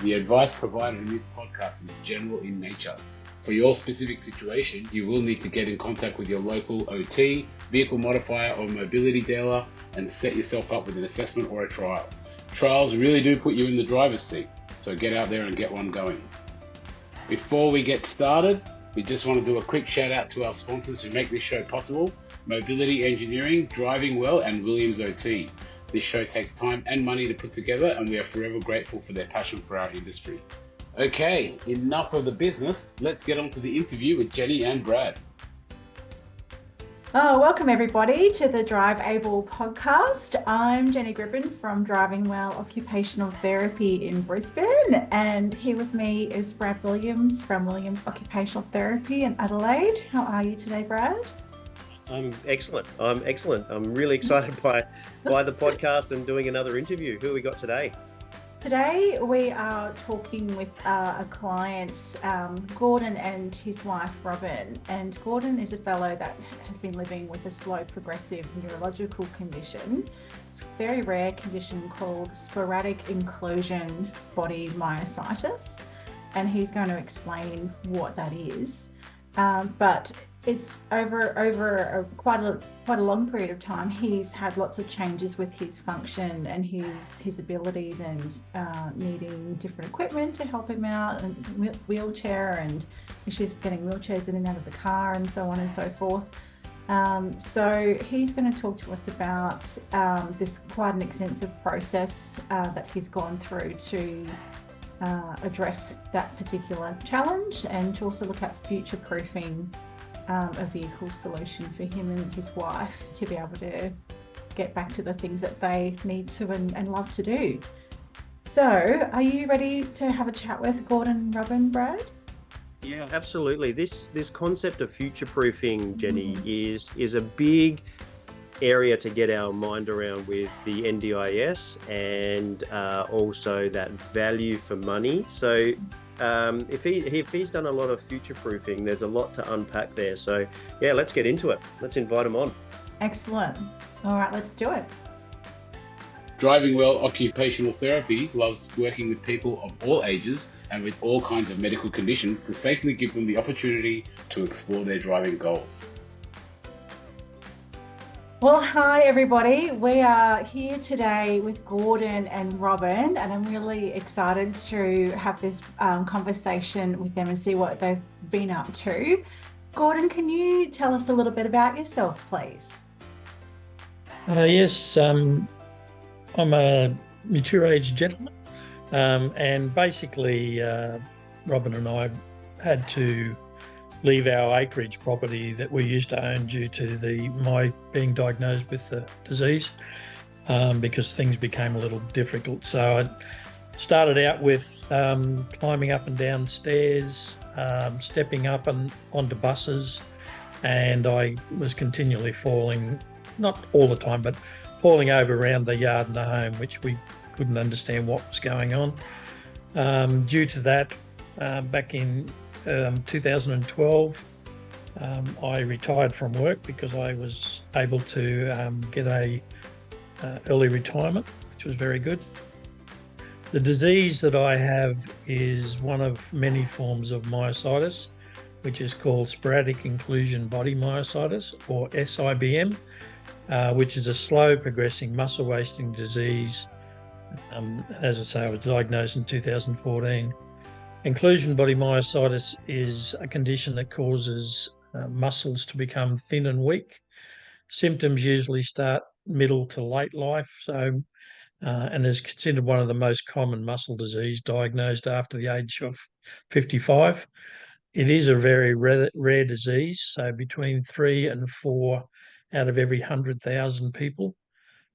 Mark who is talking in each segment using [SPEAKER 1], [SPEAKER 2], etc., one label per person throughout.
[SPEAKER 1] The advice provided in this podcast is general in nature. For your specific situation, you will need to get in contact with your local OT, vehicle modifier or mobility dealer and set yourself up with an assessment or a trial. Trials really do put you in the driver's seat, so get out there and get one going. Before we get started, we just want to do a quick shout out to our sponsors who make this show possible: Mobility Engineering, Driving Well, and Williams OT. This show takes time and money to put together, and we are forever grateful for their passion for our industry. Okay, enough of the business. Let's get on to the interview with Jenny and Brad.
[SPEAKER 2] Welcome everybody to the Drive Able podcast. I'm Jenny Gribbin from Driving Well Occupational Therapy in Brisbane, and here with me is Brad Williams from Williams Occupational Therapy in Adelaide. How are you today, Brad?
[SPEAKER 3] I'm excellent. I'm really excited by the podcast and doing another interview. Who we got today?
[SPEAKER 2] Today we are talking with a client, Gordon and his wife Robyn. And Gordon is a fellow that has been living with a slow progressive neurological condition. It's a very rare condition called Sporadic Inclusion Body Myositis, and he's going to explain what that is. But it's over quite a long period of time. He's had lots of changes with his function and his abilities, and needing different equipment to help him out, and wheelchair, and issues with getting wheelchairs in and out of the car, and so on and so forth. So he's going to talk to us about this quite an extensive process that he's gone through to address that particular challenge, and to also look at future-proofing a vehicle solution for him and his wife to be able to get back to the things that they need to and love to do. So are you ready to have a chat with Gordon and Robyn, Brad?
[SPEAKER 3] Yeah, absolutely. This concept of future-proofing, Jenny, is a big area to get our mind around with the NDIS, and also that value for money. So if he's done a lot of future proofing, there's a lot to unpack there. So yeah, let's get into it. Let's invite him on.
[SPEAKER 2] Excellent. All right, let's do it.
[SPEAKER 1] Driving Well Occupational Therapy loves working with people of all ages and with all kinds of medical conditions to safely give them the opportunity to explore their driving goals.
[SPEAKER 2] Well, hi everybody. We are here today with Gordon and Robyn, and I'm really excited to have this conversation with them and see what they've been up to. Gordon, can you tell us a little bit about yourself, please?
[SPEAKER 4] Yes, I'm a mature age gentleman, and basically Robyn and I had to leave our acreage property that we used to own due to my being diagnosed with the disease, because things became a little difficult. So I started out with climbing up and down stairs, stepping up and onto buses, and I was continually falling, not all the time, but falling over around the yard and the home, which we couldn't understand what was going on. Due to that, back in 2012, I retired from work because I was able to get a early retirement, which was very good. The disease that I have is one of many forms of myositis, which is called Sporadic Inclusion Body Myositis, or SIBM, which is a slow progressing muscle wasting disease. As I say, I was diagnosed in 2014. Inclusion body myositis is a condition that causes muscles to become thin and weak. Symptoms usually start middle to late life, and is considered one of the most common muscle disease diagnosed after the age of 55. It is a very rare disease, so between 3 and 4 out of every 100,000 people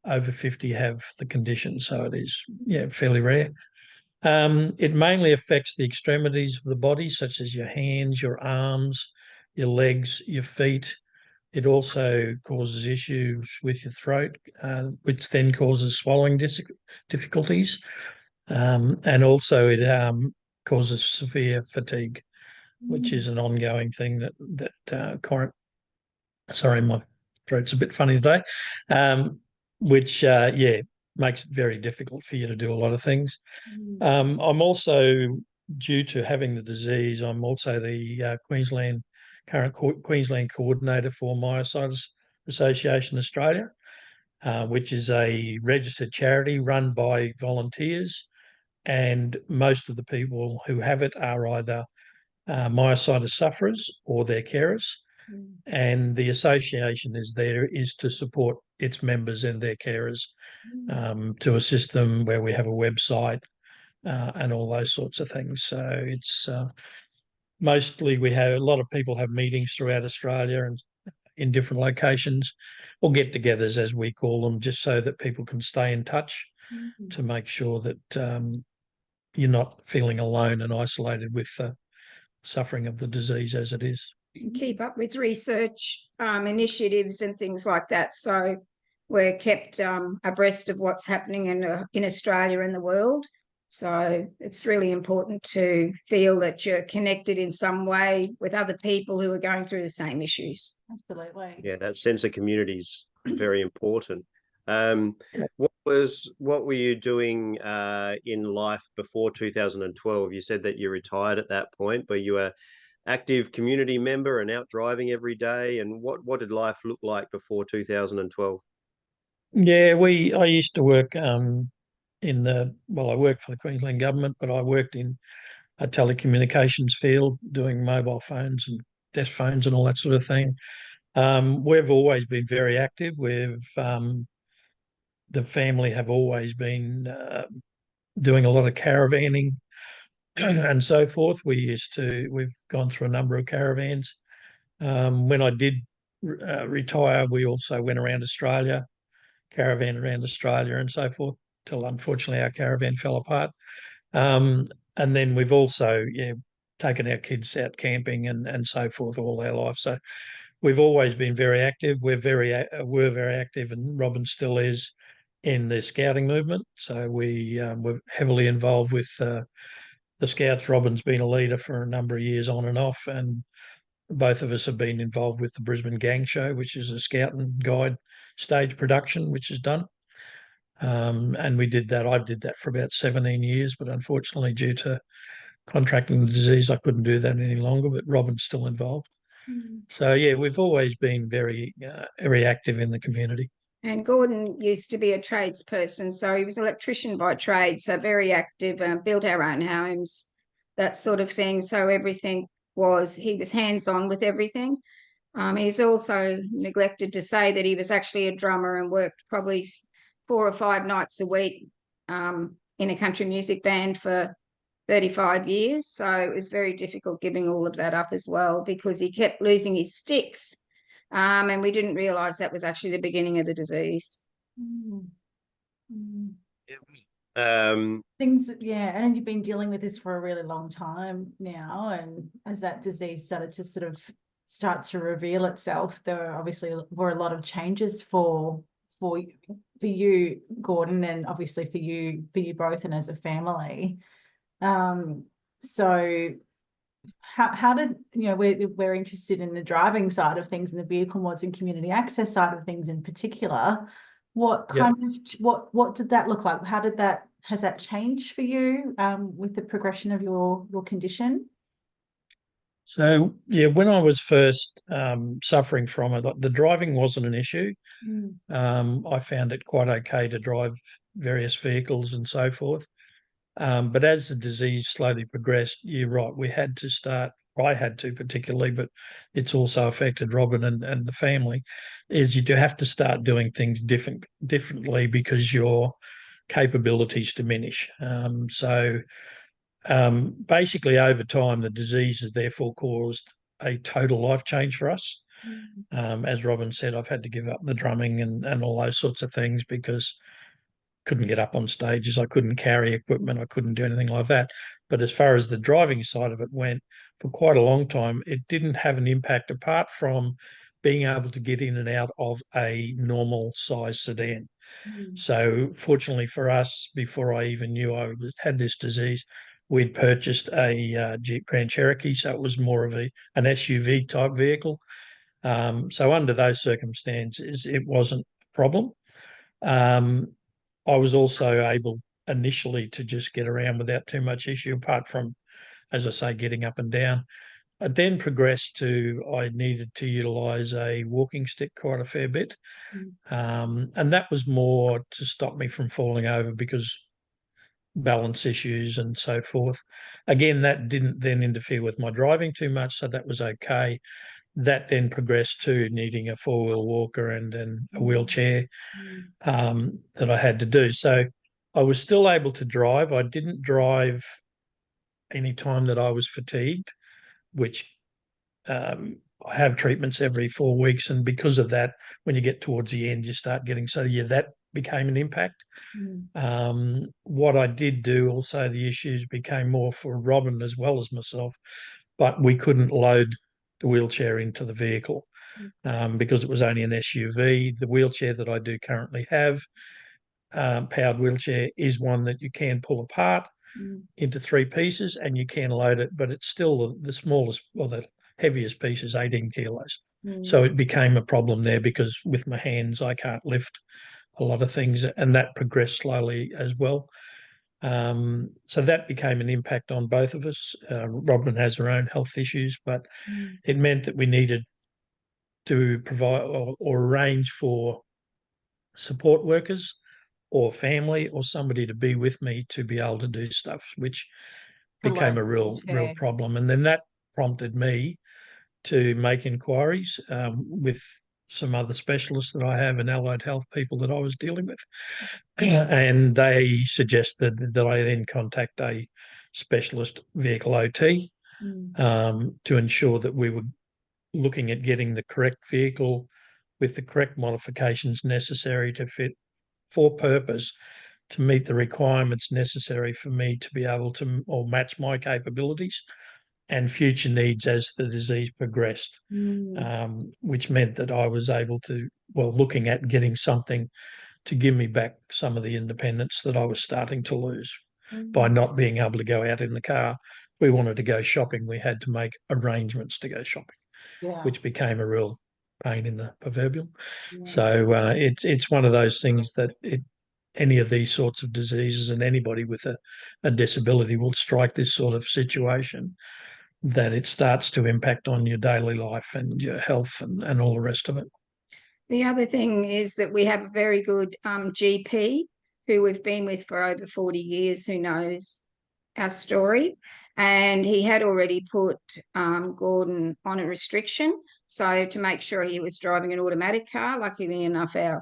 [SPEAKER 4] over 50 have the condition, so it is fairly rare. It mainly affects the extremities of the body, such as your hands, your arms, your legs, your feet. It also causes issues with your throat, which then causes swallowing difficulties. And also it causes severe fatigue, which is an ongoing thing sorry, my throat's a bit funny today, which makes it very difficult for you to do a lot of things. I'm also, due to having the disease, I'm also the current Queensland coordinator for Myositis Association Australia, which is a registered charity run by volunteers, and most of the people who have it are either myositis sufferers or their carers. And the association is to support its members and their carers, to assist them, where we have a website and all those sorts of things. So it's mostly a lot of people have meetings throughout Australia and in different locations, or get-togethers as we call them, just so that people can stay in touch to make sure that you're not feeling alone and isolated with the suffering of the disease as it is.
[SPEAKER 5] Keep up with research initiatives and things like that. So we're kept abreast of what's happening in Australia and the world. So it's really important to feel that you're connected in some way with other people who are going through the same issues.
[SPEAKER 2] Absolutely.
[SPEAKER 3] Yeah, that sense of community is very important. What were you doing in life before 2012? You said that you retired at that point, but you were active community member and out driving every day. And what did life look like before 2012?
[SPEAKER 4] Yeah, I used to work I worked for the Queensland government, but I worked in a telecommunications field doing mobile phones and desk phones and all that sort of thing. We've always been very active. The family have always been doing a lot of caravanning and so forth. We've gone through a number of caravans. When I did retire, we also went around Australia, caravan around Australia and so forth, till unfortunately our caravan fell apart. And then we've also taken our kids out camping and so forth all our life. So we've always been very active. We're very active, and Robyn still is, in the scouting movement. So we're heavily involved with the Scouts. Robyn's been a leader for a number of years on and off, and both of us have been involved with the Brisbane Gang Show, which is a scout and guide stage production, which is done. And I did that for about 17 years, but unfortunately, due to contracting the disease, I couldn't do that any longer, but Robyn's still involved. So, yeah, we've always been very active in the community.
[SPEAKER 5] And Gordon used to be a tradesperson, so he was an electrician by trade, so very active, built our own homes, that sort of thing. So he was hands-on with everything. He's also neglected to say that he was actually a drummer and worked probably 4 or 5 nights a week in a country music band for 35 years. So it was very difficult giving all of that up as well, because he kept losing his sticks. And we didn't realise that was actually the beginning of the disease.
[SPEAKER 2] Things, and you've been dealing with this for a really long time now, and as that disease started to start to reveal itself, there obviously were a lot of changes for you, Gordon, and obviously for you both and as a family. So how did, we're interested in the driving side of things and the vehicle mods and community access side of things in particular. What did that look like? Has that changed for you with the progression of your condition?
[SPEAKER 4] So, when I was first suffering from it, the driving wasn't an issue. I found it quite okay to drive various vehicles and so forth. But as the disease slowly progressed, you're right, I had to particularly, but it's also affected Robyn and the family, is you do have to start doing things differently because your capabilities diminish. Basically, over time, the disease has therefore caused a total life change for us. As Robyn said, I've had to give up the drumming and all those sorts of things because couldn't get up on stages, I couldn't carry equipment, I couldn't do anything like that. But as far as the driving side of it went, for quite a long time, it didn't have an impact apart from being able to get in and out of a normal size sedan. So fortunately for us, before I even knew I had this disease, we'd purchased a Jeep Grand Cherokee, so it was more of an SUV type vehicle. So under those circumstances, it wasn't a problem. I was also able initially to just get around without too much issue, apart from, as I say, getting up and down. I then progressed to I needed to utilise a walking stick quite a fair bit. And that was more to stop me from falling over because balance issues and so forth. Again, that didn't then interfere with my driving too much, so that was okay. That then progressed to needing a four-wheel walker and then a wheelchair that I had to do. So I was still able to drive. I didn't drive any time that I was fatigued, which I have treatments every 4 weeks, and because of that, when you get towards the end, you start getting that became an impact. What I did do also, the issues became more for Robyn as well as myself, but we couldn't load the wheelchair into the vehicle because it was only an SUV. The wheelchair that I do currently have, powered wheelchair, is one that you can pull apart into 3 pieces and you can load it, but it's still the smallest, or the heaviest piece is 18 kilos. So it became a problem there because with my hands, I can't lift a lot of things, and that progressed slowly as well. So that became an impact on both of us. Robyn has her own health issues, but it meant that we needed to provide or arrange for support workers or family or somebody to be with me to be able to do stuff, which became a real problem. And then that prompted me to make inquiries with some other specialists that I have and allied health people that I was dealing with. And they suggested that I then contact a specialist vehicle OT to ensure that we were looking at getting the correct vehicle with the correct modifications necessary to fit for purpose to meet the requirements necessary for me to be able to or match my capabilities and future needs as the disease progressed, which meant that I was able to, looking at getting something to give me back some of the independence that I was starting to lose by not being able to go out in the car. If we wanted to go shopping, we had to make arrangements to go shopping, which became a real pain in the proverbial. So it's one of those things that any of these sorts of diseases and anybody with a disability will strike this sort of situation, that it starts to impact on your daily life and your health and all the rest of it.
[SPEAKER 5] The other thing is that we have a very good GP who we've been with for over 40 years, who knows our story. And he had already put Gordon on a restriction, so to make sure he was driving an automatic car. Luckily enough, our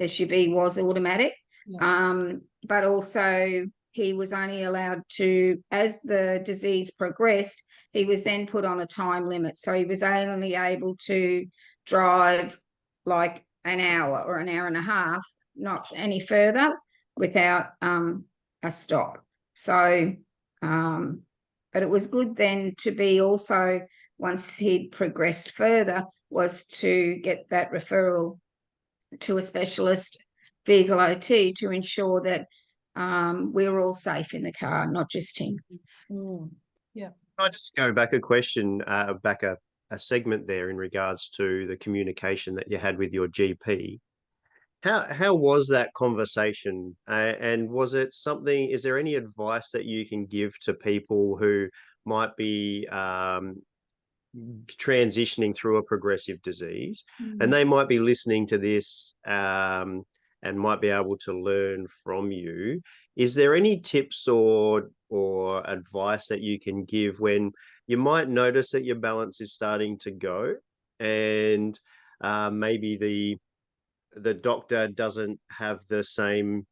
[SPEAKER 5] SUV was automatic. But also he was only allowed to, as the disease progressed, he was then put on a time limit. So he was only able to drive like an hour or an hour and a half, not any further, without a stop. So, but it was good then to be also, once he'd progressed further, was to get that referral to a specialist vehicle OT to ensure that we were all safe in the car, not just him.
[SPEAKER 3] I just go back a question, a segment there in regards to the communication that you had with your GP. How was that conversation? And was it something, is there any advice that you can give to people who might be transitioning through a progressive disease and they might be listening to this and might be able to learn from you? Is there any tips or advice that you can give when you might notice that your balance is starting to go and maybe the doctor doesn't have the same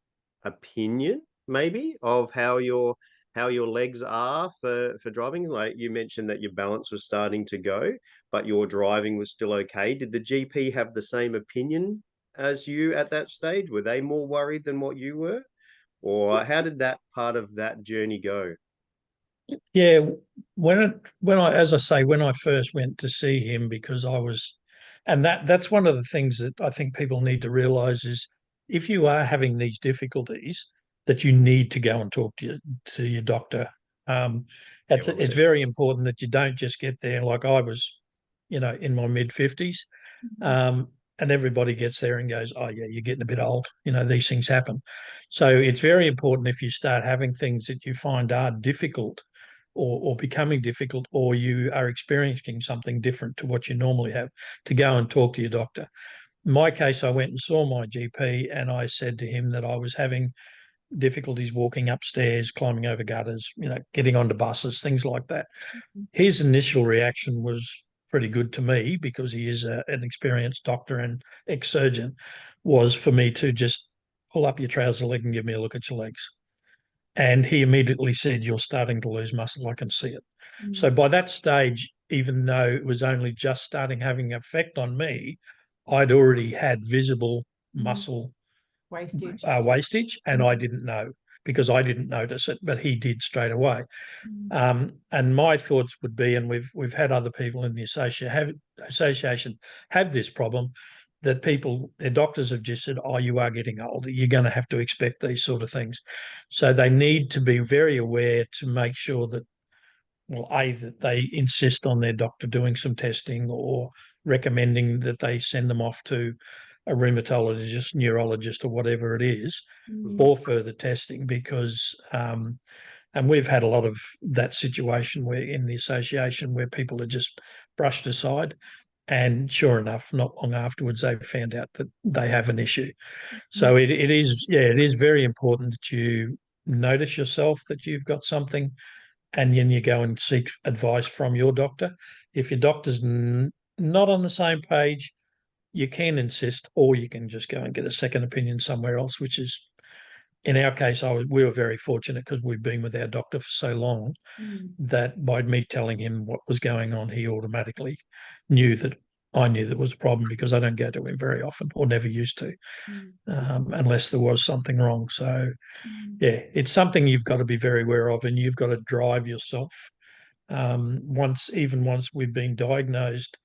[SPEAKER 3] opinion maybe of how your legs are for driving? Like you mentioned that your balance was starting to go, but your driving was still okay. Did the GP have the same opinion as you at that stage? Were they more worried than what you were? Or how did that part of that journey go?
[SPEAKER 4] Yeah, when I first went to see him, because I was, and that's one of the things that I think people need to realise is if you are having these difficulties, that you need to go and talk to your doctor. It's very important that you don't just get there like I was, in my mid-50s. and everybody gets there and goes, oh yeah, you're getting a bit old. These things happen. So it's very important, if you start having things that you find are difficult or becoming difficult, or you are experiencing something different to what you normally have, to go and talk to your doctor. In my case, I went and saw my GP, and I said to him that I was having difficulties walking upstairs, climbing over gutters, getting onto buses, things like that. His initial reaction was pretty good to me, because he is an experienced doctor and ex-surgeon, was for me to just pull up your trouser leg and give me a look at your legs. And he immediately said, you're starting to lose muscle, I can see it. So by that stage, even though it was only just starting having an effect on me, I'd already had visible muscle wastage, and I didn't know, because I didn't notice it, but he did straight away. And my thoughts would be, and we've had other people in the association have this problem, that their doctors have just said, oh, you are getting older, you're going to have to expect these sort of things. So they need to be very aware to make sure that, well, that they insist on their doctor doing some testing, or recommending that they send them off to a rheumatologist, neurologist, or whatever it is, for further testing, because and we've had a lot of that situation where in the association where people are just brushed aside, and sure enough, not long afterwards, they've found out that they have an issue. So it is very important that you notice yourself that you've got something, and then you go and seek advice from your doctor. If your doctor's not on the same page, you can insist, or you can just go and get a second opinion somewhere else, which is, in our case, we were very fortunate, because we've been with our doctor for so long, that by me telling him what was going on, he automatically knew that I knew there was a problem, because I don't go to him very often, or never used to, unless there was something wrong. So, yeah, it's something you've got to be very aware of, and you've got to drive yourself. Once we've been diagnosed,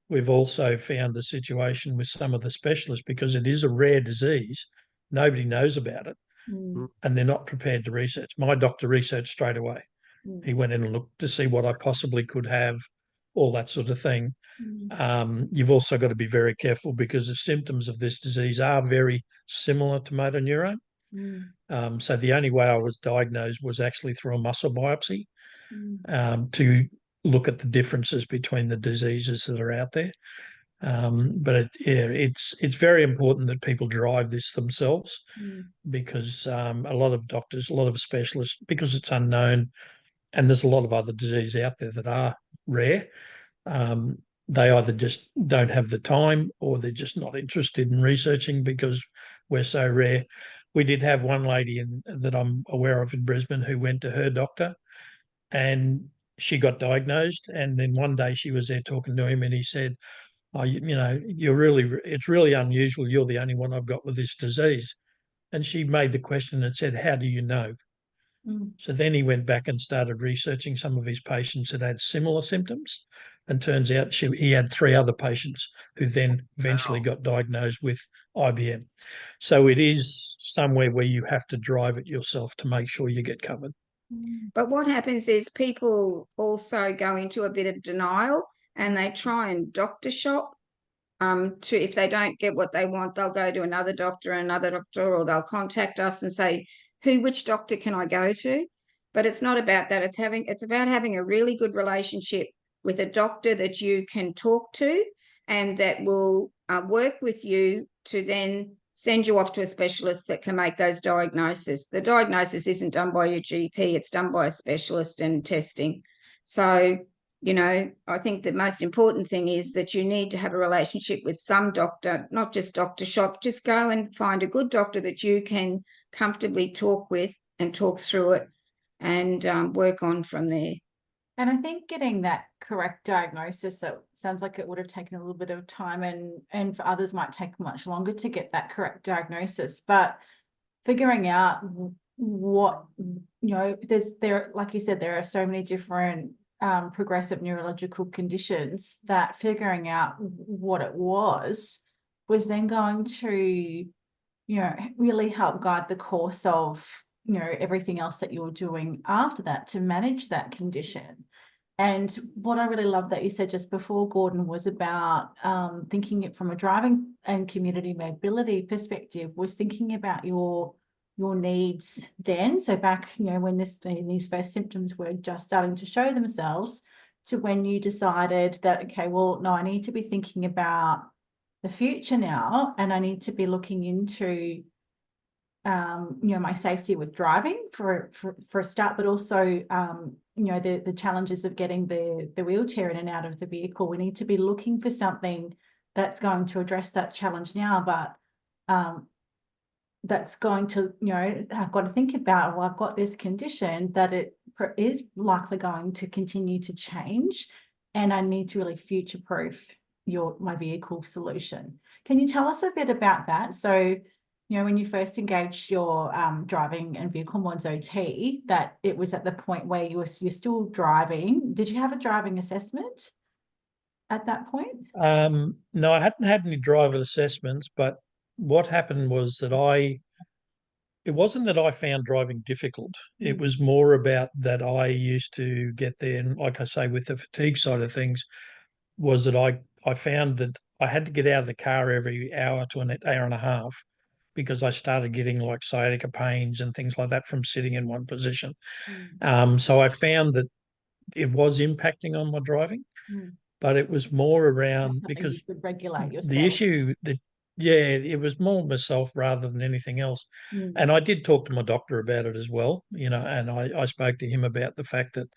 [SPEAKER 4] we've also found the situation with some of the specialists, because it is a rare disease. Nobody knows about it. And they're not prepared to research. My doctor researched straight away. He went in and looked to see what I possibly could have, all that sort of thing. You've also got to be very careful, because the symptoms of this disease are very similar to motor neurone. So the only way I was diagnosed was actually through a muscle biopsy, to look at the differences between the diseases that are out there. But it's very important that people drive this themselves, because a lot of doctors, a lot of specialists, because it's unknown, and there's a lot of other diseases out there that are rare, they either just don't have the time, or they're just not interested in researching, because we're so rare. We did have one lady that I'm aware of in Brisbane who went to her doctor, and she got diagnosed, and then one day she was there talking to him, and he said, oh, it's really unusual. You're the only one I've got with this disease. And she made the question and said, how do you know? So then he went back and started researching some of his patients that had similar symptoms. And turns out he had 3 other patients who then eventually got diagnosed with IBM. So it is somewhere where you have to drive it yourself to make sure you get covered.
[SPEAKER 5] But what happens is people also go into a bit of denial, and they try and doctor shop. If they don't get what they want, they'll go to another doctor, or they'll contact us and say, which doctor can I go to? But it's not about that. It's about having a really good relationship with a doctor that you can talk to, and that will work with you to then send you off to a specialist that can make those diagnoses. The diagnosis isn't done by your GP, it's done by a specialist and testing. So, I think the most important thing is that you need to have a relationship with some doctor, not just doctor shop. Just go and find a good doctor that you can comfortably talk with and talk through it, and work on from there.
[SPEAKER 2] And I think getting that correct diagnosis, so it sounds like it would have taken a little bit of time, and for others might take much longer to get that correct diagnosis. But figuring out what, like you said, there are so many different progressive neurological conditions, that figuring out what it was then going to, really help guide the course of, everything else that you're doing after that to manage that condition. And what I really love that you said just before, Gordon, was about thinking it from a driving and community mobility perspective, was thinking about your needs then. So back, when these first symptoms were just starting to show themselves, to when you decided that, okay, well, no, I need to be thinking about the future now, and I need to be looking into my safety with driving for a start, but also the challenges of getting the wheelchair in and out of the vehicle. We need to be looking for something that's going to address that challenge now, but that's going to, I've got to think about, well, I've got this condition that it is likely going to continue to change, and I need to really future-proof my vehicle solution. Can you tell us a bit about that? So, when you first engaged your driving and vehicle mods OT, that it was at the point where you're still driving. Did you have a driving assessment at that point?
[SPEAKER 4] No, I hadn't had any driver assessments, but what happened was that it wasn't that I found driving difficult. It was more about that I used to get there, and like I say, with the fatigue side of things, was that I found that I had to get out of the car every hour to an hour and a half, because I started getting like sciatica pains and things like that from sitting in one position. So I found that it was impacting on my driving, but it was more around because
[SPEAKER 2] you could regulate yourself.
[SPEAKER 4] the issue that, yeah, it was more myself rather than anything else. And I did talk to my doctor about it as well, and I spoke to him about the fact that,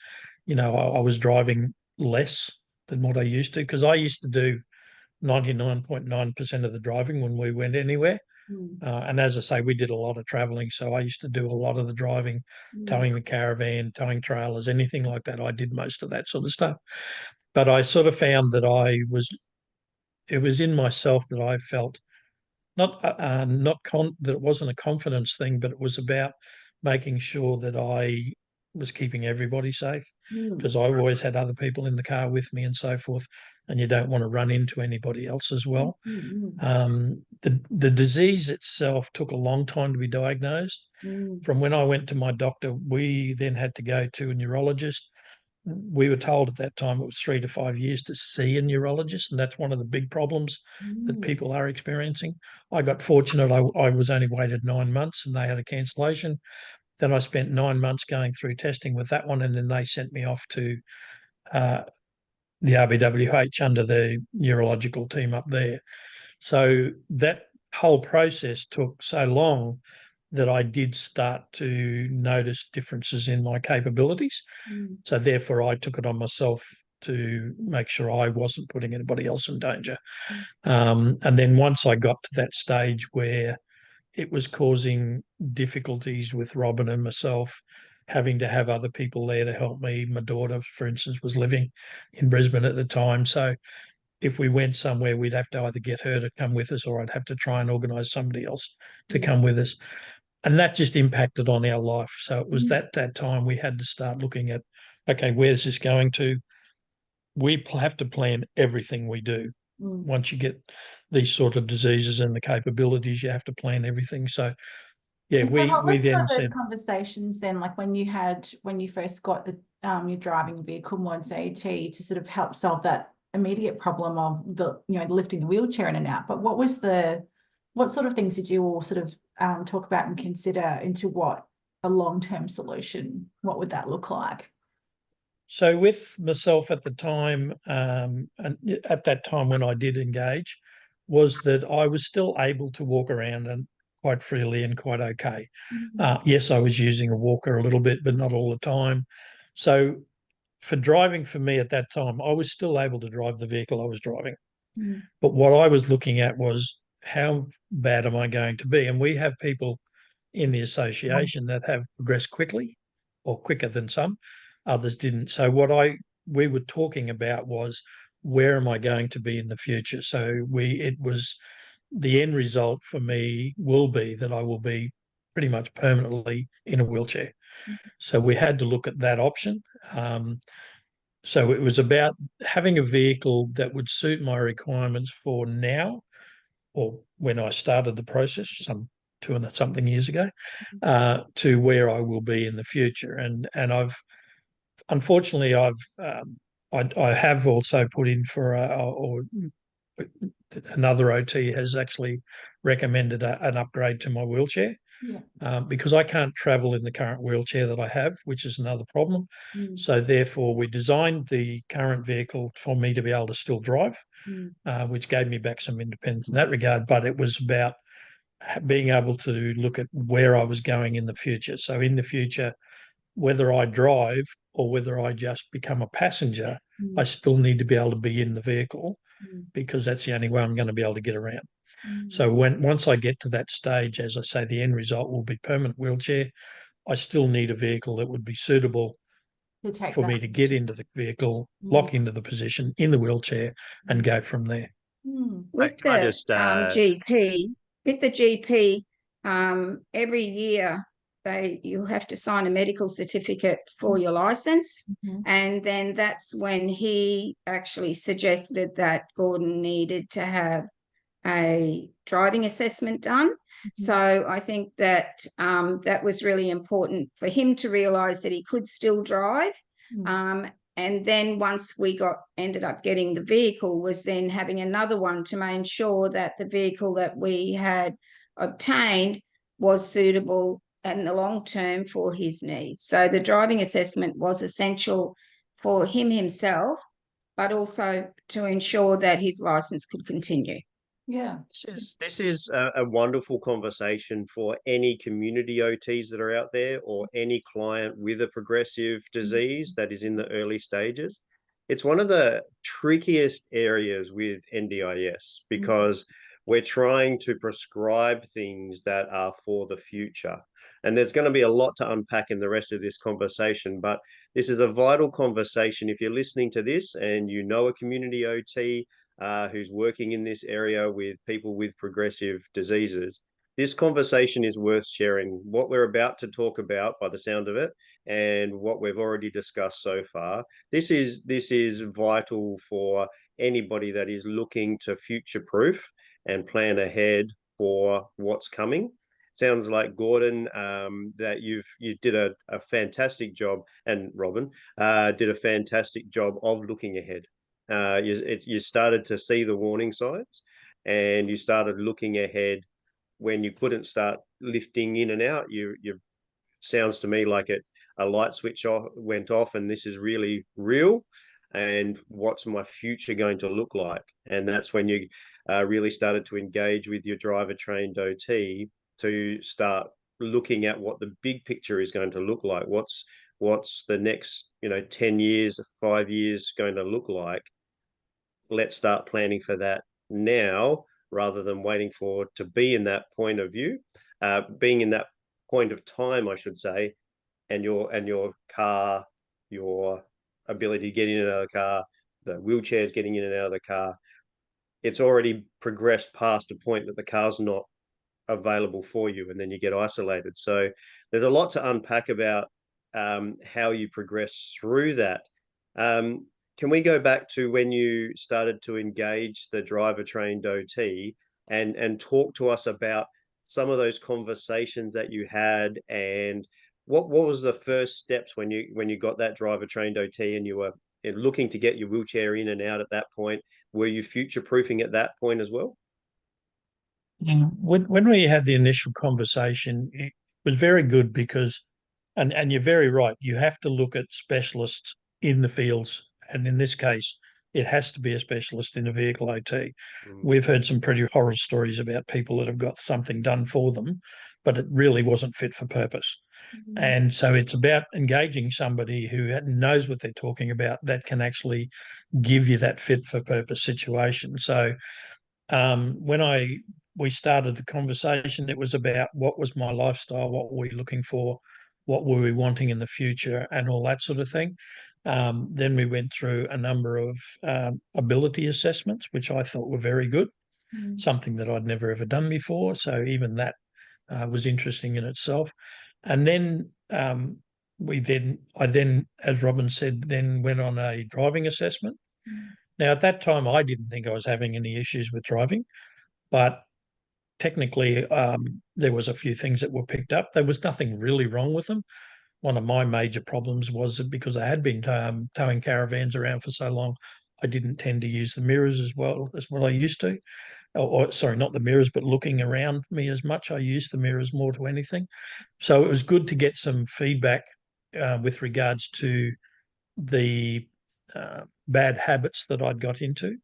[SPEAKER 4] I was driving less than what I used to, because I used to do 99.9% of the driving when we went anywhere. And as I say, we did a lot of traveling. So I used to do a lot of the driving, towing the caravan, towing trailers, anything like that. I did most of that sort of stuff. But I sort of found that it was in myself that I felt that it wasn't a confidence thing, but it was about making sure that I was keeping everybody safe, because I always had other people in the car with me and so forth, and you don't want to run into anybody else as well. The disease itself took a long time to be diagnosed. From when I went to my doctor, we then had to go to a neurologist. We were told at that time it was 3 to 5 years to see a neurologist, and that's one of the big problems that people are experiencing. I got fortunate. I was only waited 9 months, and they had a cancellation. Then I spent 9 months going through testing with that one, and then they sent me off to the RBWH under the neurological team up there. So that whole process took so long that I did start to notice differences in my capabilities. So therefore, I took it on myself to make sure I wasn't putting anybody else in danger. And then once I got to that stage where it was causing difficulties with Robyn and myself, having to have other people there to help me. My daughter, for instance, was living in Brisbane at the time. So if we went somewhere, we'd have to either get her to come with us, or I'd have to try and organise somebody else to come with us. And that just impacted on our life. So it was that time we had to start looking at, okay, where's this going to? We have to plan everything we do. Once you get these sort of diseases and the capabilities, you have to plan everything. So, yeah,
[SPEAKER 2] so what
[SPEAKER 4] we
[SPEAKER 2] was
[SPEAKER 4] then
[SPEAKER 2] those
[SPEAKER 4] said,
[SPEAKER 2] conversations then, like when you first got the your driving vehicle mods AT to sort of help solve that immediate problem of the lifting the wheelchair in and out. But what sort of things did you all sort of talk about and consider into what a long-term solution, what would that look like?
[SPEAKER 4] so with myself at the time, and at that time when I did engage, was that I was still able to walk around and quite freely and quite okay. Yes, I was using a walker a little bit, but not all the time. So for driving for me at that time, I was still able to drive the vehicle I was driving. But what I was looking at was, how bad am I going to be? And we have people in the association that have progressed quickly, or quicker than some, others didn't. So what we were talking about was, where am I going to be in the future? So it was, the end result for me will be that I will be pretty much permanently in a wheelchair. So we had to look at that option. So it was about having a vehicle that would suit my requirements for now, or when I started the process some 2 and something years ago, to where I will be in the future. And unfortunately, I have also put in for another OT has actually recommended an upgrade to my wheelchair.
[SPEAKER 2] Yeah.
[SPEAKER 4] Because I can't travel in the current wheelchair that I have, which is another problem.
[SPEAKER 2] Mm.
[SPEAKER 4] So therefore, we designed the current vehicle for me to be able to still drive, which gave me back some independence in that regard. But it was about being able to look at where I was going in the future. So in the future, whether I drive or whether I just become a passenger, I still need to be able to be in the vehicle because that's the only way I'm going to be able to get around. So once I get to that stage, as I say, the end result will be permanent wheelchair. I still need a vehicle that would be suitable for me to get into the vehicle, lock into the position in the wheelchair, and go from there.
[SPEAKER 5] With
[SPEAKER 3] Can I
[SPEAKER 5] the
[SPEAKER 3] just
[SPEAKER 5] GP, with the GP, every year you have to sign a medical certificate for your license, and then that's when he actually suggested that Gordon needed to have a driving assessment done. So I think that that was really important for him to realise that he could still drive. And then once we ended up getting the vehicle, was then having another one to make sure that the vehicle that we had obtained was suitable in the long term for his needs. So the driving assessment was essential for him himself, but also to ensure that his license could continue.
[SPEAKER 2] Yeah.
[SPEAKER 3] This is a wonderful conversation for any community OTs that are out there, or any client with a progressive disease that is in the early stages. It's one of the trickiest areas with NDIS because we're trying to prescribe things that are for the future. And there's going to be a lot to unpack in the rest of this conversation, but this is a vital conversation. If you're listening to this and you know a community OT, who's working in this area with people with progressive diseases, this conversation is worth sharing. What we're about to talk about, by the sound of it, and what we've already discussed so far, this is vital for anybody that is looking to future-proof and plan ahead for what's coming. Sounds like, Gordon, that you did a fantastic job, and Robyn did a fantastic job of looking ahead. You started to see the warning signs, and you started looking ahead when you couldn't start lifting in and out. You sounds to me like a light switch went off, and this is really real. And what's my future going to look like? And that's when you really started to engage with your driver trained OT to start looking at what the big picture is going to look like. What's the next 10 years, 5 years going to look like? Let's start planning for that now, rather than waiting for to be in that point of view, being in that point of time, I should say, and your car, your ability to get in and out of the car, the wheelchairs getting in and out of the car, it's already progressed past a point that the car's not available for you, and then you get isolated. So there's a lot to unpack about how you progress through that. Can we go back to when you started to engage the driver trained OT and talk to us about some of those conversations that you had, and what was the first steps when you got that driver trained OT and you were looking to get your wheelchair in and out at that point? Were you future proofing at that point as well?
[SPEAKER 4] When we had the initial conversation, it was very good because, and you're very right, you have to look at specialists in the fields. And in this case, it has to be a specialist in a vehicle OT. We've heard some pretty horror stories about people that have got something done for them, but it really wasn't fit for purpose. And so it's about engaging somebody who knows what they're talking about, that can actually give you that fit for purpose situation. So when we started the conversation, it was about what was my lifestyle, what were we looking for, what were we wanting in the future, and all that sort of thing. Then we went through a number of ability assessments, which I thought were very good, something that I'd never ever done before. So even that was interesting in itself. And then I then, as Robyn said, then went on a driving assessment. Now, at that time, I didn't think I was having any issues with driving, but technically there was a few things that were picked up. There was nothing really wrong with them. one of my major problems was that because I had been towing caravans around for so long, I didn't tend to use the mirrors as well as what I used to. Or sorry, not the mirrors, but looking around me as much. I used the mirrors more to anything. So it was good to get some feedback with regards to the bad habits that I'd got into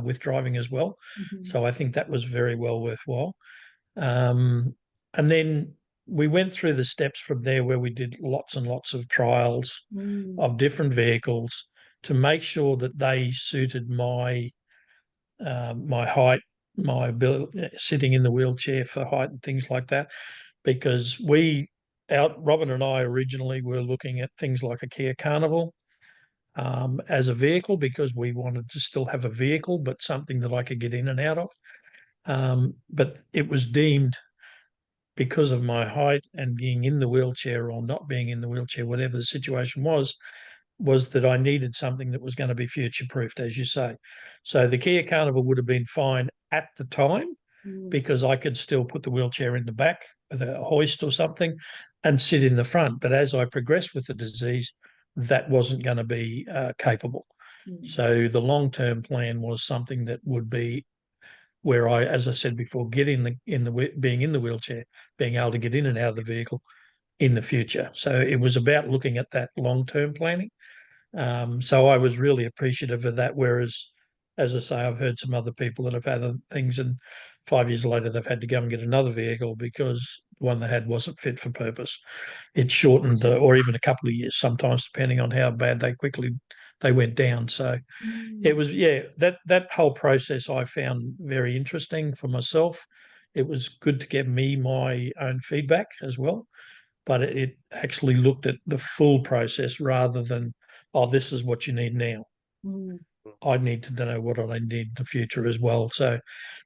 [SPEAKER 4] with driving as well.
[SPEAKER 2] Mhm.
[SPEAKER 4] So I think that was very well worthwhile. And then we went through the steps from there where we did lots and lots of trials
[SPEAKER 2] Mm.
[SPEAKER 4] of different vehicles to make sure that they suited my height, my ability, sitting in the wheelchair for height and things like that. Because Robyn and I originally were looking at things like a Kia Carnival as a vehicle because we wanted to still have a vehicle, but something that I could get in and out of. But it was deemed, because of my height and being in the wheelchair or not being in the wheelchair, whatever the situation was that I needed something that was going to be future-proofed, as you say. So the Kia Carnival would have been fine at the time because I could still put the wheelchair in the back with a hoist or something and sit in the front. But as I progressed with the disease, that wasn't going to be capable. So the long-term plan was something that would be where I, as I said before, get being in the wheelchair, being able to get in and out of the vehicle in the future. So it was about looking at that long-term planning. So I was really appreciative of that. Whereas, as I say, I've heard some other people that have had other things, and 5 years later they've had to go and get another vehicle because the one they had wasn't fit for purpose. It shortened, or even a couple of years sometimes, depending on how bad they went down. So it was, that whole process I found very interesting for myself. It was good to get me my own feedback as well, but it actually looked at the full process rather than, oh, this is what you need now. I need to know what I need in the future as well. So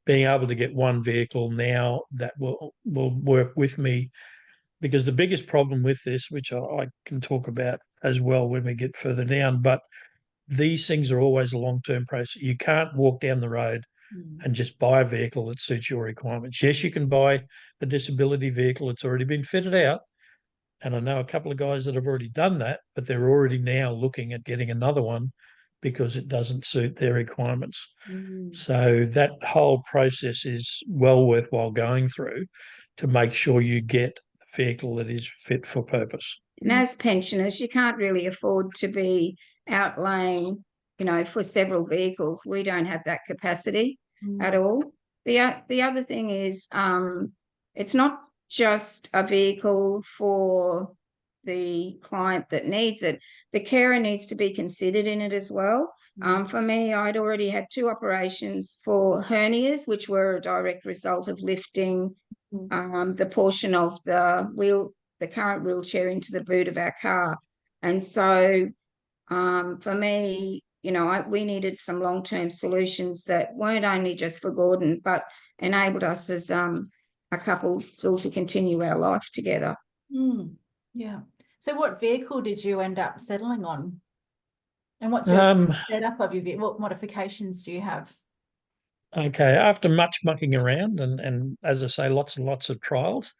[SPEAKER 4] being able to get one vehicle now that will work with me, because the biggest problem with this, which I can talk about as well when we get further down, but these things are always a long-term process. You can't walk down the road and just buy a vehicle that suits your requirements. Yes, you can buy a disability vehicle that's already been fitted out. And I know a couple of guys that have already done that, but they're already now looking at getting another one because it doesn't suit their requirements. So that whole process is well worthwhile going through to make sure you get a vehicle that is fit for purpose.
[SPEAKER 5] And as pensioners, you can't really afford to be outlaying, for several vehicles. We don't have that capacity at all. The other thing is, it's not just a vehicle for the client that needs it. The carer needs to be considered in it as well. For me, I'd already had 2 operations for hernias, which were a direct result of lifting the portion of the current wheelchair into the boot of our car. And so for me, we needed some long-term solutions that weren't only just for Gordon, but enabled us as a couple still to continue our life together.
[SPEAKER 2] Yeah. So what vehicle did you end up settling on? And what's your setup of your vehicle? What modifications do you have?
[SPEAKER 4] Okay, after much mucking around and as I say, lots and lots of trials,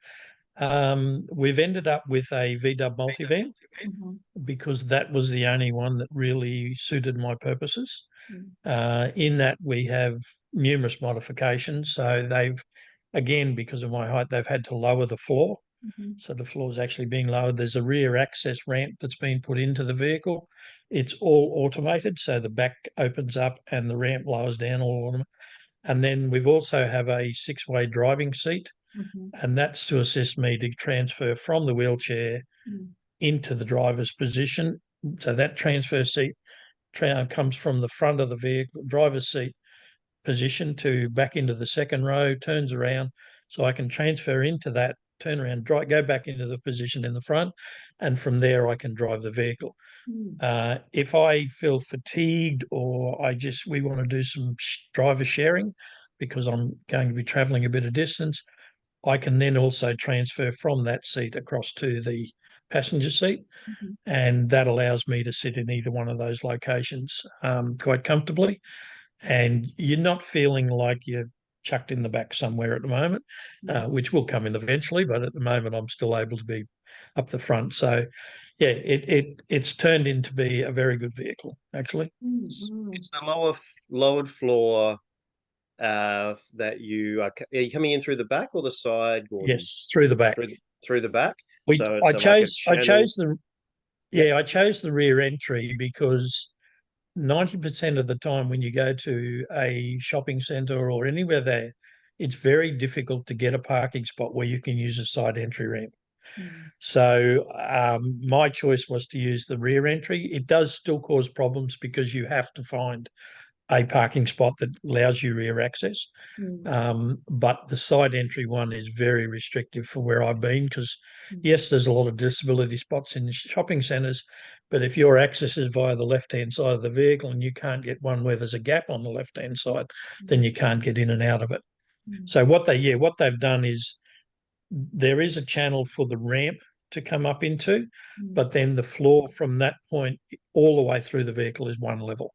[SPEAKER 4] we've ended up with a VW multivan because that was the only one that really suited my purposes. In that we have numerous modifications. So they've, again, because of my height, they've had to lower the floor. So the floor is actually being lowered. There's a rear access ramp that's been put into the vehicle. It's all automated, so the back opens up and the ramp lowers down all of them. And then we've also have a 6-way driving seat, and that's to assist me to transfer from the wheelchair into the driver's position. So that transfer seat comes from the front of the vehicle, driver's seat position to back into the second row, turns around, so I can transfer into that, turn around, go back into the position in the front, and from there I can drive the vehicle. If I feel fatigued or we want to do some driver sharing because I'm going to be travelling a bit of distance, I can then also transfer from that seat across to the passenger seat, and that allows me to sit in either one of those locations quite comfortably. And you're not feeling like you're chucked in the back somewhere at the moment, which will come in eventually. But at the moment, I'm still able to be up the front. So, yeah, it's turned into be a very good vehicle, actually.
[SPEAKER 3] It's the lowered floor that you are you coming in through the back or the side, Gordon?
[SPEAKER 4] Yes, through the back.
[SPEAKER 3] Through the back.
[SPEAKER 4] So
[SPEAKER 3] it's like a channel.
[SPEAKER 4] I chose the rear entry because 90% of the time when you go to a shopping centre or anywhere there, it's very difficult to get a parking spot where you can use a side entry ramp. So my choice was to use the rear entry. It does still cause problems because you have to find a parking spot that allows you rear access. But the side entry one is very restrictive for where I've been because, yes, there's a lot of disability spots in shopping centres, but if your access is via the left-hand side of the vehicle and you can't get one where there's a gap on the left-hand side, then you can't get in and out of it. So what they've done is there is a channel for the ramp to come up into, but then the floor from that point all the way through the vehicle is one level.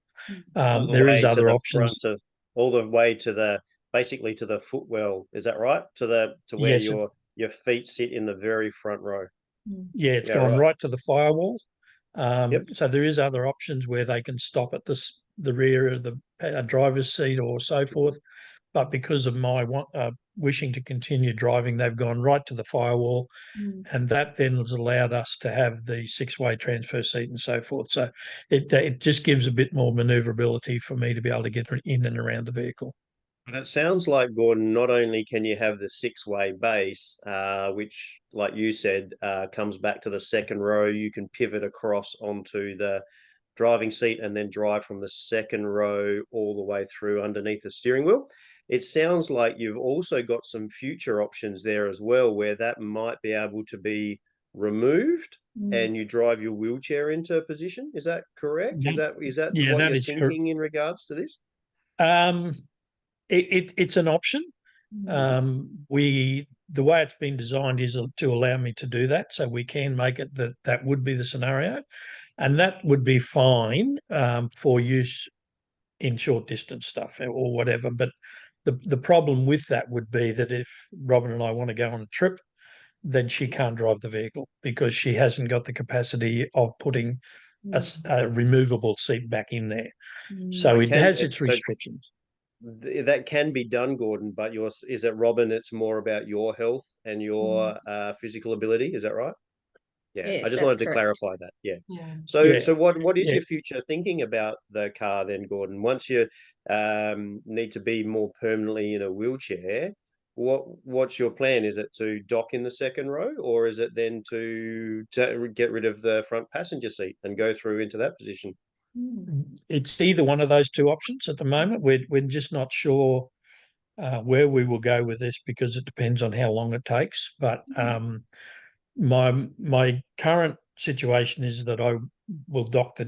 [SPEAKER 4] There is other options.
[SPEAKER 3] All the way to the basically to the footwell. Is that right? To where
[SPEAKER 4] Yes,
[SPEAKER 3] your feet sit in the very front row.
[SPEAKER 4] Yeah, it's gone right to the firewall.
[SPEAKER 3] Yep.
[SPEAKER 4] So there is other options where they can stop at the rear of the driver's seat or so forth. But because of my wishing to continue driving, they've gone right to the firewall, and that then has allowed us to have the 6-way transfer seat and so forth. So it just gives a bit more manoeuvrability for me to be able to get in and around the vehicle.
[SPEAKER 3] But it sounds like, Gordon, not only can you have the 6-way base, which, like you said, comes back to the second row, you can pivot across onto the driving seat and then drive from the second row all the way through underneath the steering wheel. It sounds like you've also got some future options there as well, where that might be able to be removed and you drive your wheelchair into position. Is that correct? Is that what you're thinking in regards to this?
[SPEAKER 4] It's an option. The way it's been designed is to allow me to do that, so we can make it that would be the scenario, and that would be fine for use in short distance stuff or whatever. But the problem with that would be that if Robyn and I want to go on a trip, then she can't drive the vehicle because she hasn't got the capacity of putting a removable seat back in there. So it has its restrictions.
[SPEAKER 3] That can be done, Gordon, but is it, Robyn, it's more about your health and your physical ability, is that right? Yeah,
[SPEAKER 5] yes,
[SPEAKER 3] I just wanted to clarify that. Yeah.
[SPEAKER 5] Yeah.
[SPEAKER 3] So what is your future thinking about the car then, Gordon? Once you need to be more permanently in a wheelchair, what's your plan? Is it to dock in the second row, or is it then to get rid of the front passenger seat and go through into that position?
[SPEAKER 4] It's either one of those two options at the moment. We're just not sure where we will go with this because it depends on how long it takes. But my current situation is that I will dock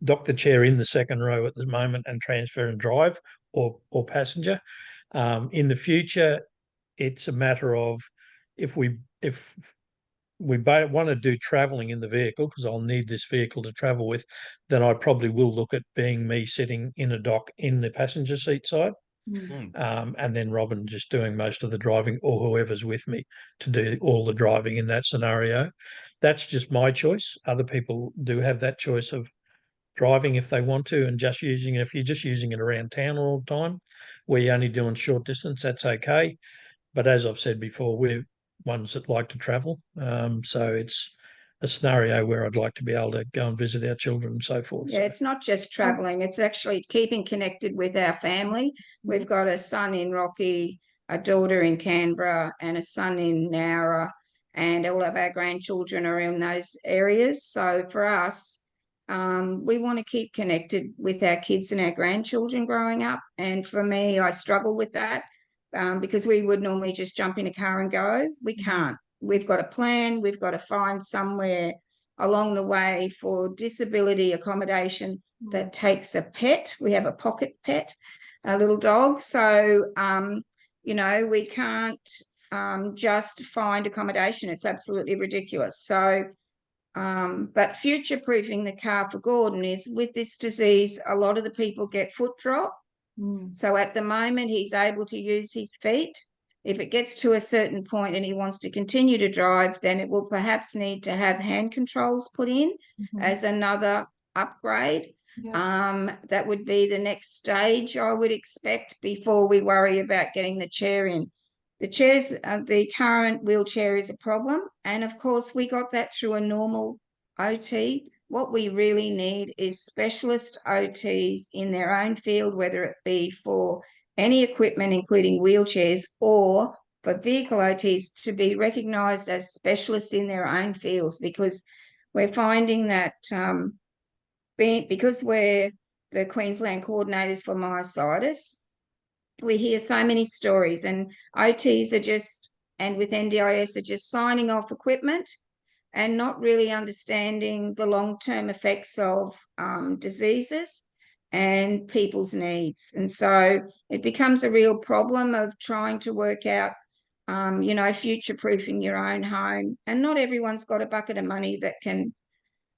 [SPEAKER 4] the chair in the second row at the moment and transfer and drive or passenger. In the future, it's a matter of if we want to do travelling in the vehicle, because I'll need this vehicle to travel with, then I probably will look at being me sitting in a dock in the passenger seat side. And then Robyn just doing most of the driving, or whoever's with me to do all the driving in that scenario. That's just my choice. Other people do have that choice of driving if they want to, and just using it. If you're just using it around town all the time, where you're only doing short distance, that's okay. But as I've said before, we're ones that like to travel. So it's a scenario where I'd like to be able to go and visit our children and so forth.
[SPEAKER 5] Yeah, it's not just travelling, it's actually keeping connected with our family. We've got a son in Rocky, a daughter in Canberra, and a son in Nowra, and all of our grandchildren are in those areas. So for us, we want to keep connected with our kids and our grandchildren growing up. And for me, I struggle with that because we would normally just jump in a car and go. We can't. We've got a plan. We've got to find somewhere along the way for disability accommodation that takes a pet. We have a pocket pet, a little dog. So, we can't just find accommodation. It's absolutely ridiculous. So, but future-proofing the car for Gordon is, with this disease, a lot of the people get foot drop. So at the moment, he's able to use his feet. If it gets to a certain point and he wants to continue to drive, then it will perhaps need to have hand controls put in as another upgrade. That would be the next stage, I would expect, before we worry about getting the chair in. The current wheelchair is a problem. And of course, we got that through a normal OT. What we really need is specialist OTs in their own field, whether it be for any equipment, including wheelchairs, or for vehicle OTs to be recognised as specialists in their own fields, because we're finding that because we're the Queensland coordinators for myositis, we hear so many stories, and OTs are just, and with NDIS, are just signing off equipment and not really understanding the long-term effects of diseases and people's needs. And so it becomes a real problem of trying to work out, future-proofing your own home. And not everyone's got a bucket of money that can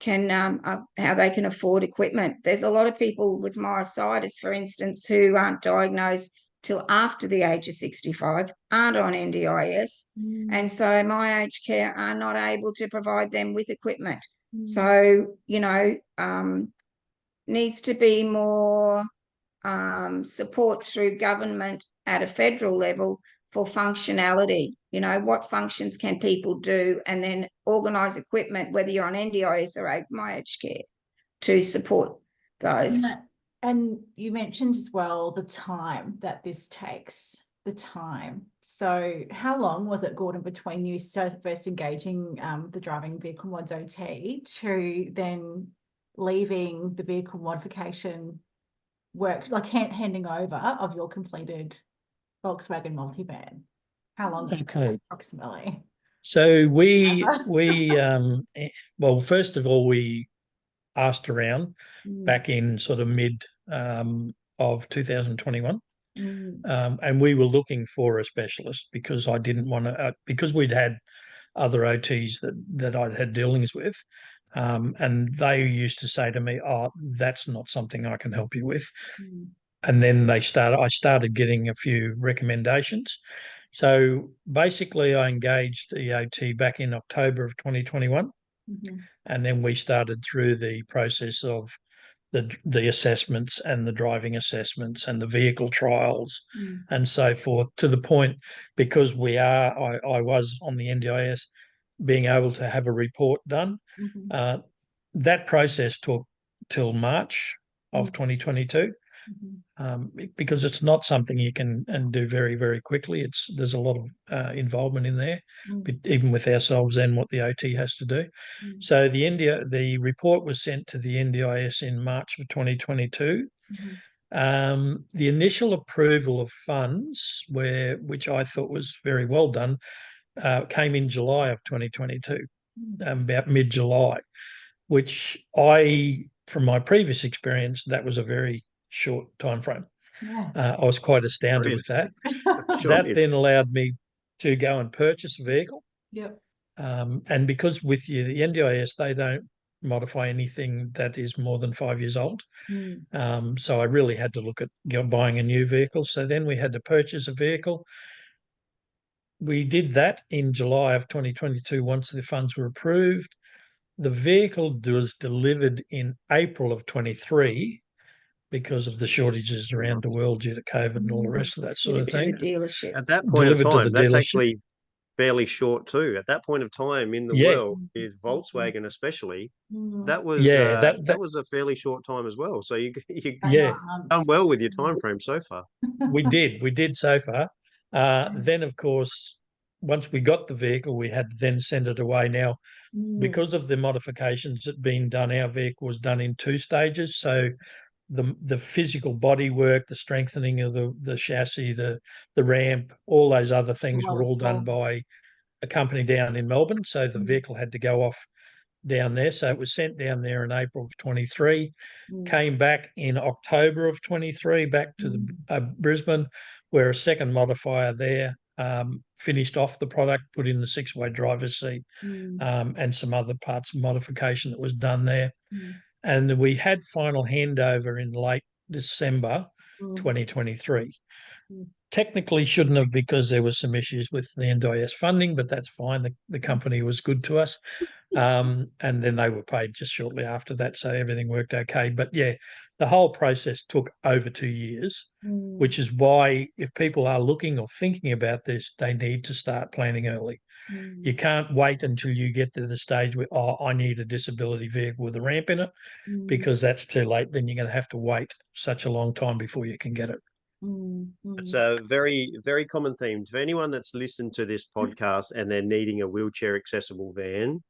[SPEAKER 5] how they can afford equipment. There's a lot of people with myositis, for instance, who aren't diagnosed till after the age of 65, aren't on NDIS, and so my aged care are not able to provide them with equipment. So, needs to be more support through government at a federal level for functionality. What functions can people do, and then organise equipment, whether you're on NDIS or my aged care, to support those.
[SPEAKER 2] And you mentioned as well the time that this takes, the time. So how long was it, Gordon, between you first engaging the driving vehicle mods OT to then leaving the vehicle modification work, like handing over of your completed Volkswagen multivan? How long?
[SPEAKER 4] Okay.
[SPEAKER 2] Approximately.
[SPEAKER 4] So well, first of all, we asked around back in sort of mid of 2021, and we were looking for a specialist because I didn't want to, because we'd had other OTs that I'd had dealings with, and they used to say to me, "Oh, that's not something I can help you with." And then I started getting a few recommendations. So basically, I engaged the OT back in October of 2021, and then we started through the process of the assessments and the driving assessments and the vehicle trials and so forth, to the point, because I was on the NDIS, being able to have a report done. That process took till March of 2022. Because it's not something you can do very, very quickly. There's a lot of involvement in there, even with ourselves and what the OT has to do. So the report was sent to the NDIS in March of 2022. The initial approval of funds, which I thought was very well done, came in July of 2022, about mid-July, which from my previous experience, that was a very short time frame. I was quite astounded with that. That then allowed me to go and purchase a vehicle. And because with the NDIS, they don't modify anything that is more than 5 years old. So I really had to look at buying a new vehicle. So then we had to purchase a vehicle. We did that in July of 2022 once the funds were approved. The vehicle was delivered in April of 23 because of the shortages around the world due to COVID and all the rest of that sort of thing.
[SPEAKER 5] The dealership.
[SPEAKER 3] At that point of time, that's actually fairly short too. At that point of time in the world, with Volkswagen especially, that was that was a fairly short time as well. So you done well with your time frame so far.
[SPEAKER 4] We did so far. Then of course, once we got the vehicle, we had to then send it away. Now, because of the modifications that had been done, our vehicle was done in 2 stages. So the physical body work, the strengthening of the chassis, the ramp, all those other things were all done by a company down in Melbourne. So the vehicle had to go off down there. So it was sent down there in April of 23, came back in October of 23, back to the Brisbane, where a second modifier there finished off the product, put in the 6-way driver's seat, and some other parts of modification that was done there. And we had final handover in late December 2023. technically shouldn't have, because there was some issues with the NDIS funding, but that's fine. The company was good to us. And then they were paid just shortly after that, so everything worked okay. But yeah, the whole process took over 2 years, which is why if people are looking or thinking about this, they need to start planning early. You can't wait until you get to the stage where, I need a disability vehicle with a ramp in it, because that's too late. Then you're going to have to wait such a long time before you can get it.
[SPEAKER 3] It's a very, very common theme. For anyone that's listened to this podcast and they're needing a wheelchair accessible van,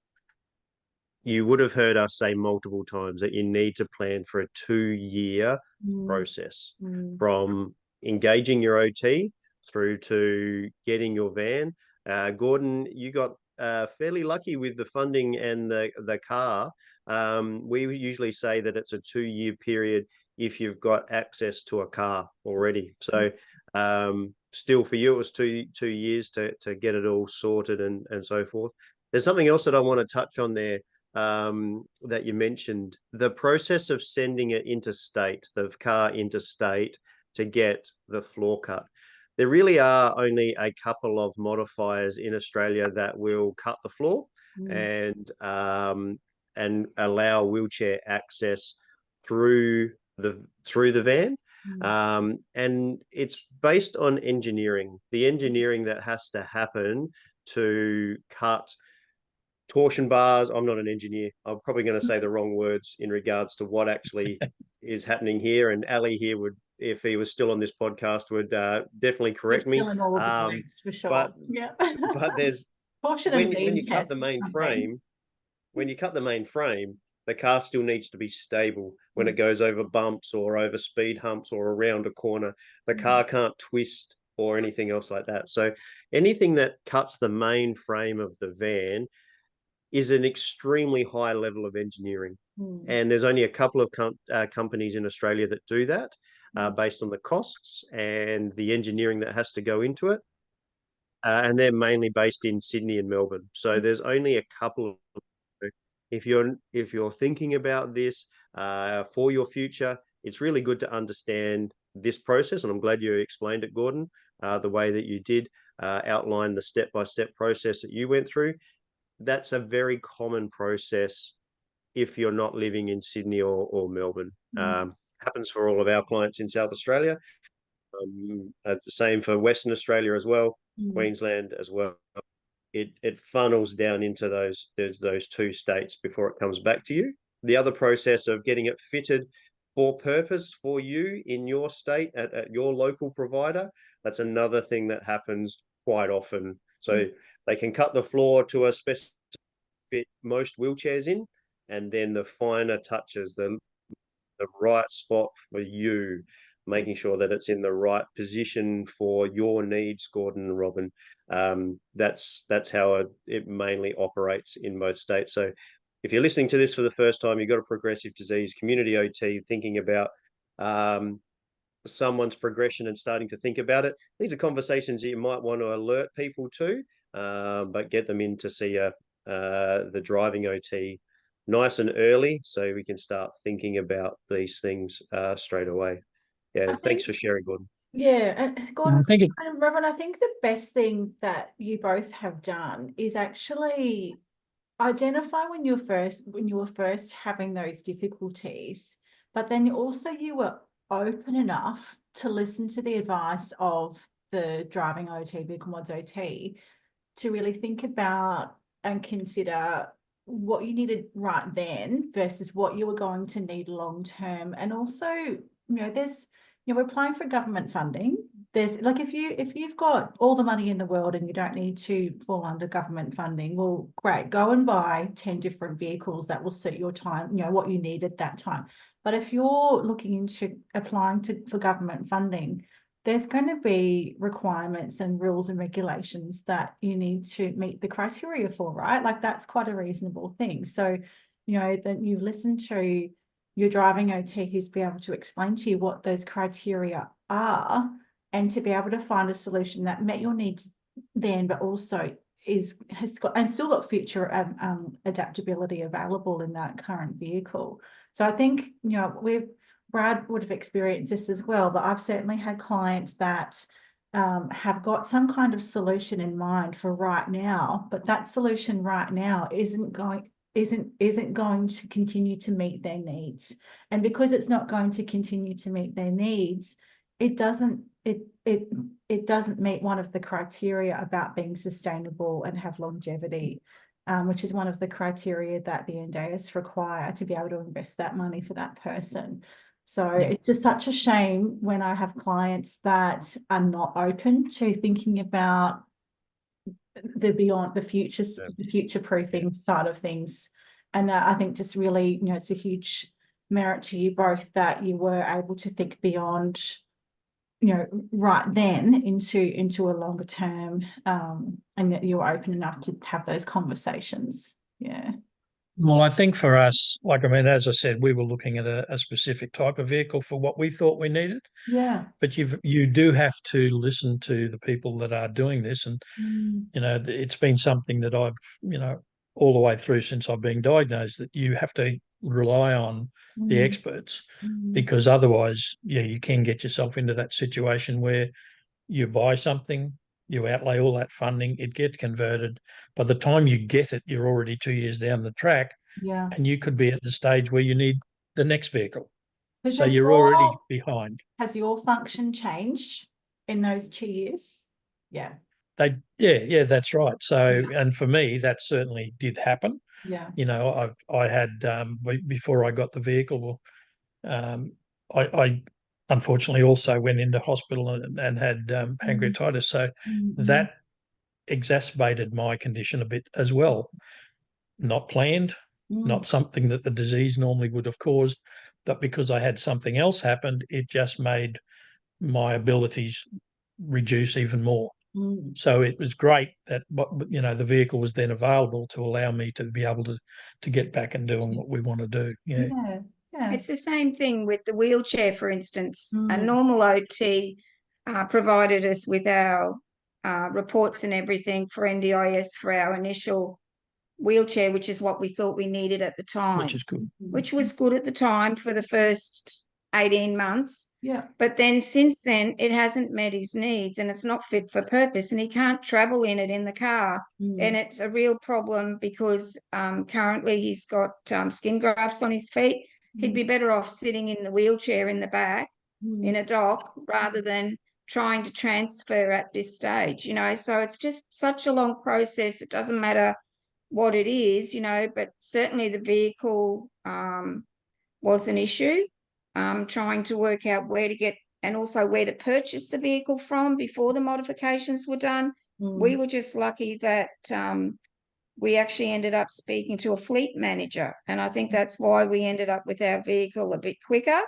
[SPEAKER 3] you would have heard us say multiple times that you need to plan for a 2-year process from engaging your OT through to getting your van. Gordon, you got fairly lucky with the funding and the car. We usually say that it's a 2-year period if you've got access to a car already. So still for you, it was two years to get it all sorted and so forth. There's something else that I want to touch on there that you mentioned, the process of sending it interstate, the car interstate, to get the floor cut. There really are only a couple of modifiers in Australia that will cut the floor and allow wheelchair access through the van. And it's based on engineering, the engineering that has to happen to cut torsion bars. I'm not an engineer. I'm probably going to say the wrong words in regards to what actually is happening here. And Ali here would, if he was still on this podcast, would definitely correct me.
[SPEAKER 2] Filling all of the blanks for sure.
[SPEAKER 3] But there's when you cut the main frame, the car still needs to be stable when it goes over bumps or over speed humps or around a corner. The car can't twist or anything else like that. So anything that cuts the main frame of the van is an extremely high level of engineering. And there's only a couple of companies in Australia that do that based on the costs and the engineering that has to go into it. And they're mainly based in Sydney and Melbourne. So there's only a couple of, if you're thinking about this for your future, it's really good to understand this process. And I'm glad you explained it, Gordon, the way that you did outline the step-by-step process that you went through. That's a very common process if you're not living in Sydney or Melbourne. Happens for all of our clients in South Australia. The same for Western Australia as well, Queensland as well. It funnels down into those two states before it comes back to you. The other process of getting it fitted for purpose for you in your state at your local provider, that's another thing that happens quite often. So they can cut the floor to a specific fit most wheelchairs in, and then the finer touches, the right spot for you, making sure that it's in the right position for your needs, Gordon and Robyn. That's how it mainly operates in most states. So if you're listening to this for the first time, you've got a progressive disease, community OT, thinking about someone's progression and starting to think about it, these are conversations that you might want to alert people to, but get them in to see the driving OT nice and early so we can start thinking about these things straight away. Yeah, thanks for sharing, Gordon.
[SPEAKER 2] Yeah, and Gordon, and Robyn, I think the best thing that you both have done is actually identify when you were first having those difficulties, but then also you were open enough to listen to the advice of the driving OT, vehicle mods OT, to really think about and consider what you needed right then versus what you were going to need long term. And also, we're applying for government funding. There's like, if you've got all the money in the world and you don't need to fall under government funding, well, great, go and buy 10 different vehicles that will suit your time, what you need at that time. But if you're looking into applying for government funding, there's going to be requirements and rules and regulations that you need to meet the criteria for, right? Like, that's quite a reasonable thing. So, that you listen to your driving OT who's be able to explain to you what those criteria are, and to be able to find a solution that met your needs then, but also has got and still got future adaptability available in that current vehicle. So I think, Brad would have experienced this as well, but I've certainly had clients that have got some kind of solution in mind for right now, but that solution right now isn't going to continue to meet their needs. And because it's not going to continue to meet their needs, it doesn't meet one of the criteria about being sustainable and have longevity, which is one of the criteria that the NDIS require to be able to invest that money for that person. So it's just such a shame when I have clients that are not open to thinking about the beyond the future proofing side of things. And I think just really, it's a huge merit to you both that you were able to think beyond, right then into a longer term, and that you were open enough to have those conversations. Yeah.
[SPEAKER 4] Well, I think for us, as I said, we were looking at a specific type of vehicle for what we thought we needed.
[SPEAKER 2] Yeah.
[SPEAKER 4] But you do have to listen to the people that are doing this, and it's been something that I've all the way through since I've been diagnosed, that you have to rely on the experts, because otherwise, you can get yourself into that situation where you buy something, you outlay all that funding, it gets converted. By the time you get it, you're already 2 years down the track, and you could be at the stage where you need the next vehicle. So you're already behind.
[SPEAKER 2] Has your function changed in those 2 years? Yeah.
[SPEAKER 4] That's right. So, and for me, that certainly did happen.
[SPEAKER 2] Yeah.
[SPEAKER 4] I had before I got the vehicle, I unfortunately also went into hospital and had pancreatitis. So that exacerbated my condition a bit as well. Not planned, not something that the disease normally would have caused, but because I had something else happen, it just made my abilities reduce even more. So it was great that the vehicle was then available to allow me to be able to get back and doing what we want to do. Yeah.
[SPEAKER 5] It's the same thing with the wheelchair, for instance. A normal OT provided us with our reports and everything for NDIS for our initial wheelchair, which is what we thought we needed at the time.
[SPEAKER 4] Which is good.
[SPEAKER 5] Which was good at the time for the first 18 months.
[SPEAKER 2] Yeah.
[SPEAKER 5] But then since then, it hasn't met his needs and it's not fit for purpose, and he can't travel in it in the car. And it's a real problem because currently he's got skin grafts on his feet. He'd be better off sitting in the wheelchair in the back in a dock rather than trying to transfer at this stage, So it's just such a long process. It doesn't matter what it is, but certainly the vehicle was an issue. Trying to work out where to get and also where to purchase the vehicle from before the modifications were done. We were just lucky that we actually ended up speaking to a fleet manager, and I think that's why we ended up with our vehicle a bit quicker.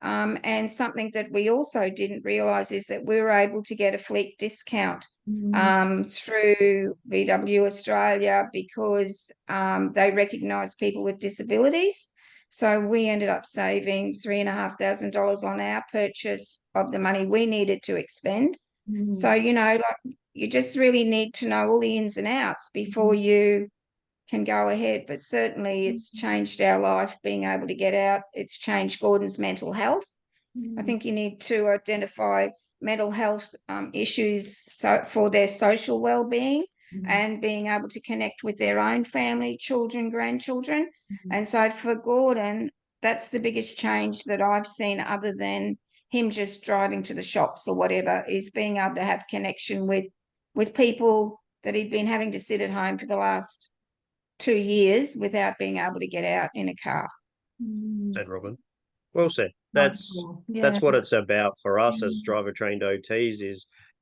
[SPEAKER 5] And something that we also didn't realise is that we were able to get a fleet discount through VW Australia because they recognise people with disabilities. So we ended up saving $3,500 on our purchase of the money we needed to expend. So, you just really need to know all the ins and outs before you can go ahead. But certainly it's changed our life being able to get out. It's changed Gordon's mental health. I think you need to identify mental health issues for their social well-being and being able to connect with their own family, children, grandchildren. And so for Gordon, that's the biggest change that I've seen, other than him just driving to the shops or whatever, is being able to have connection with people that he'd been having to sit at home for the last 2 years without being able to get out in a car.
[SPEAKER 3] Said Robyn. Well said. That's what it's about for us as driver trained OTs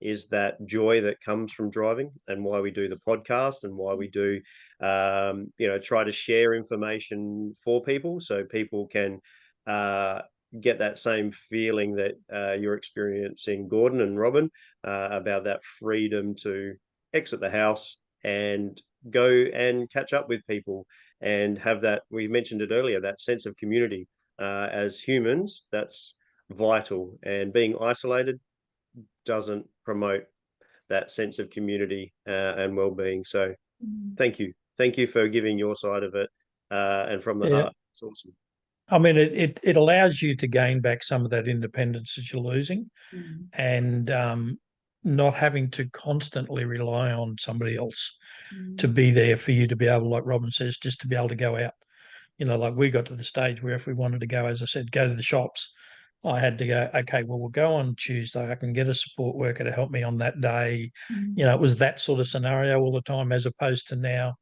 [SPEAKER 3] is that joy that comes from driving, and why we do the podcast and why we do try to share information for people so people can get that same feeling that you're experiencing, Gordon and Robyn, about that freedom to exit the house and go and catch up with people and have that, we mentioned it earlier, that sense of community. As humans, that's vital, and being isolated doesn't promote that sense of community and well-being. So thank you for giving your side of it, and from the heart. It's awesome.
[SPEAKER 4] I mean, it allows you to gain back some of that independence that you're losing, and not having to constantly rely on somebody else to be there for you to be able, like Robyn says, just to be able to go out. Like we got to the stage where if we wanted to go, as I said, go to the shops, I had to go, okay, well, we'll go on Tuesday. I can get a support worker to help me on that day. It was that sort of scenario all the time, as opposed to now,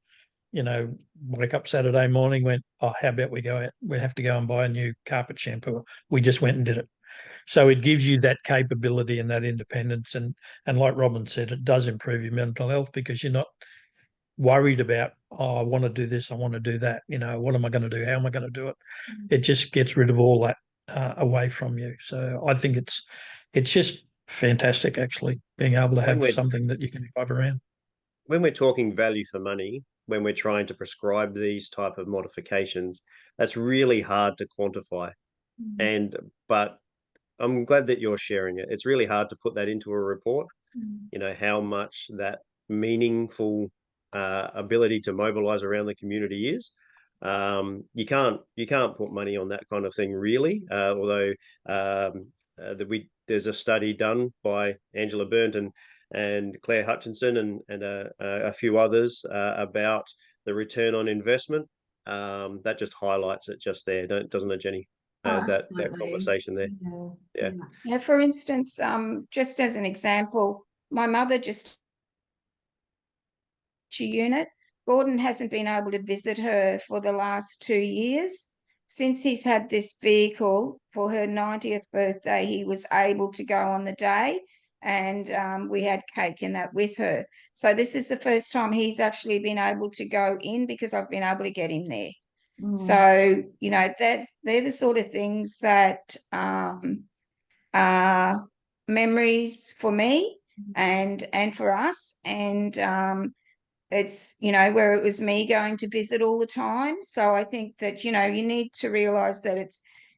[SPEAKER 4] wake up Saturday morning, went, oh, how about we go out? We have to go and buy a new carpet shampoo. We just went and did it. So it gives you that capability and that independence. And like Robyn said, it does improve your mental health because you're not worried about, oh, I want to do this, I want to do that. What am I going to do? How am I going to do it? It just gets rid of all that away from you. So I think it's just fantastic, actually, being able to have something that you can drive around.
[SPEAKER 3] When we're talking value for money, when we're trying to prescribe these type of modifications, that's really hard to quantify. But I'm glad that you're sharing it. It's really hard to put that into a report, how much that meaningful ability to mobilize around the community is. You can't put money on that kind of thing, really, although there's a study done by Angela Burnt and Claire Hutchinson and a few others about the return on investment. That just highlights it just there, doesn't it, Jenny? That conversation there.
[SPEAKER 5] Yeah. For instance, just as an example, my mother just unit. Gordon hasn't been able to visit her for the last 2 years. Since he's had this vehicle for her 90th birthday, he was able to go on the day, and we had cake and that with her. So this is the first time he's actually been able to go in because I've been able to get him there. So, they're the sort of things that are memories for me and for us. And it's, where it was me going to visit all the time. So I think that, you need to realize that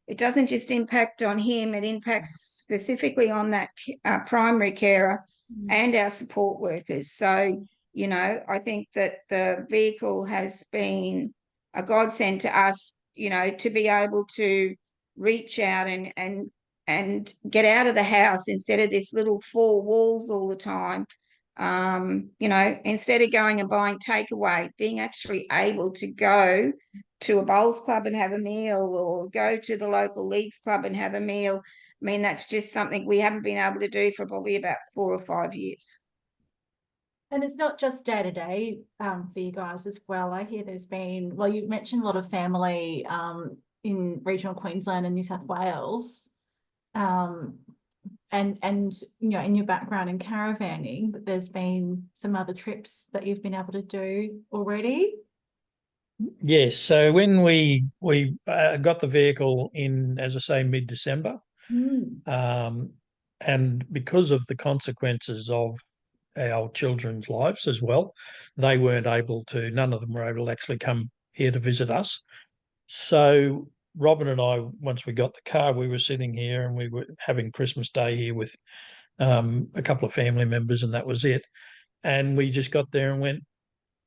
[SPEAKER 5] it doesn't just impact on him, it impacts specifically on that primary carer and our support workers. So, I think that the vehicle has been a godsend to us, to be able to reach out and get out of the house instead of this little four walls all the time. Instead of going and buying takeaway, being actually able to go to a bowls club and have a meal, or go to the local leagues club and have a meal. I mean, that's just something we haven't been able to do for probably about 4 or 5 years.
[SPEAKER 2] And it's not just day to day for you guys as well. I hear there's been, well, you mentioned a lot of family in regional Queensland and New South Wales. And in your background in caravanning, but there's been some other trips that you've been able to do already.
[SPEAKER 4] Yes. So when we got the vehicle in, as I say, mid-December, and because of the consequences of our children's lives as well, none of them were able to actually come here to visit us. So Robyn and I, once we got the car, we were sitting here and we were having Christmas Day here with a couple of family members, and that was it. And we just got there and went,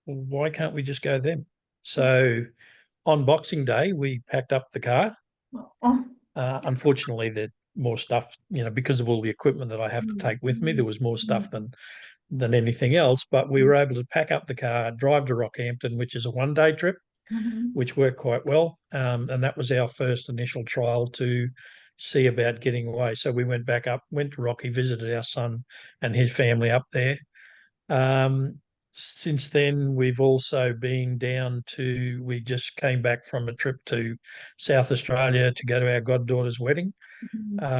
[SPEAKER 4] well, why can't we just go then? So on Boxing Day, we packed up the car. Unfortunately, there's more stuff, because of all the equipment that I have to take with me, there was more stuff than anything else. But we were able to pack up the car, drive to Rockhampton, which is a one-day trip, which worked quite well. And that was our first initial trial to see about getting away. So we went back up, went to Rocky, visited our son and his family up there. Since then, we've also been we just came back from a trip to South Australia to go to our goddaughter's wedding,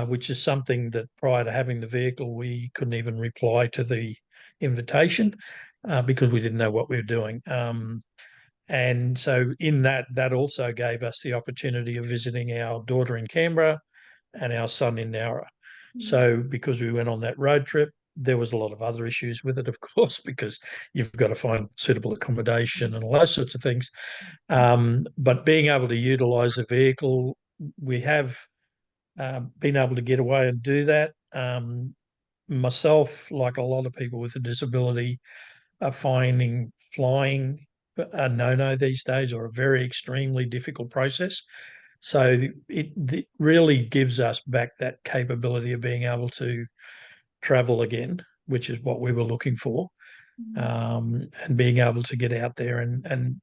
[SPEAKER 4] which is something that prior to having the vehicle, we couldn't even reply to the invitation because we didn't know what we were doing. And so in that also gave us the opportunity of visiting our daughter in Canberra and our son in Nowra. So because we went on that road trip, there was a lot of other issues with it, of course, because you've got to find suitable accommodation and all those sorts of things. But being able to utilise the vehicle, we have been able to get away and do that. Myself, like a lot of people with a disability, are finding flying a no-no these days, or a very extremely difficult process. So it really gives us back that capability of being able to travel again which is what we were looking for, and being able to get out there and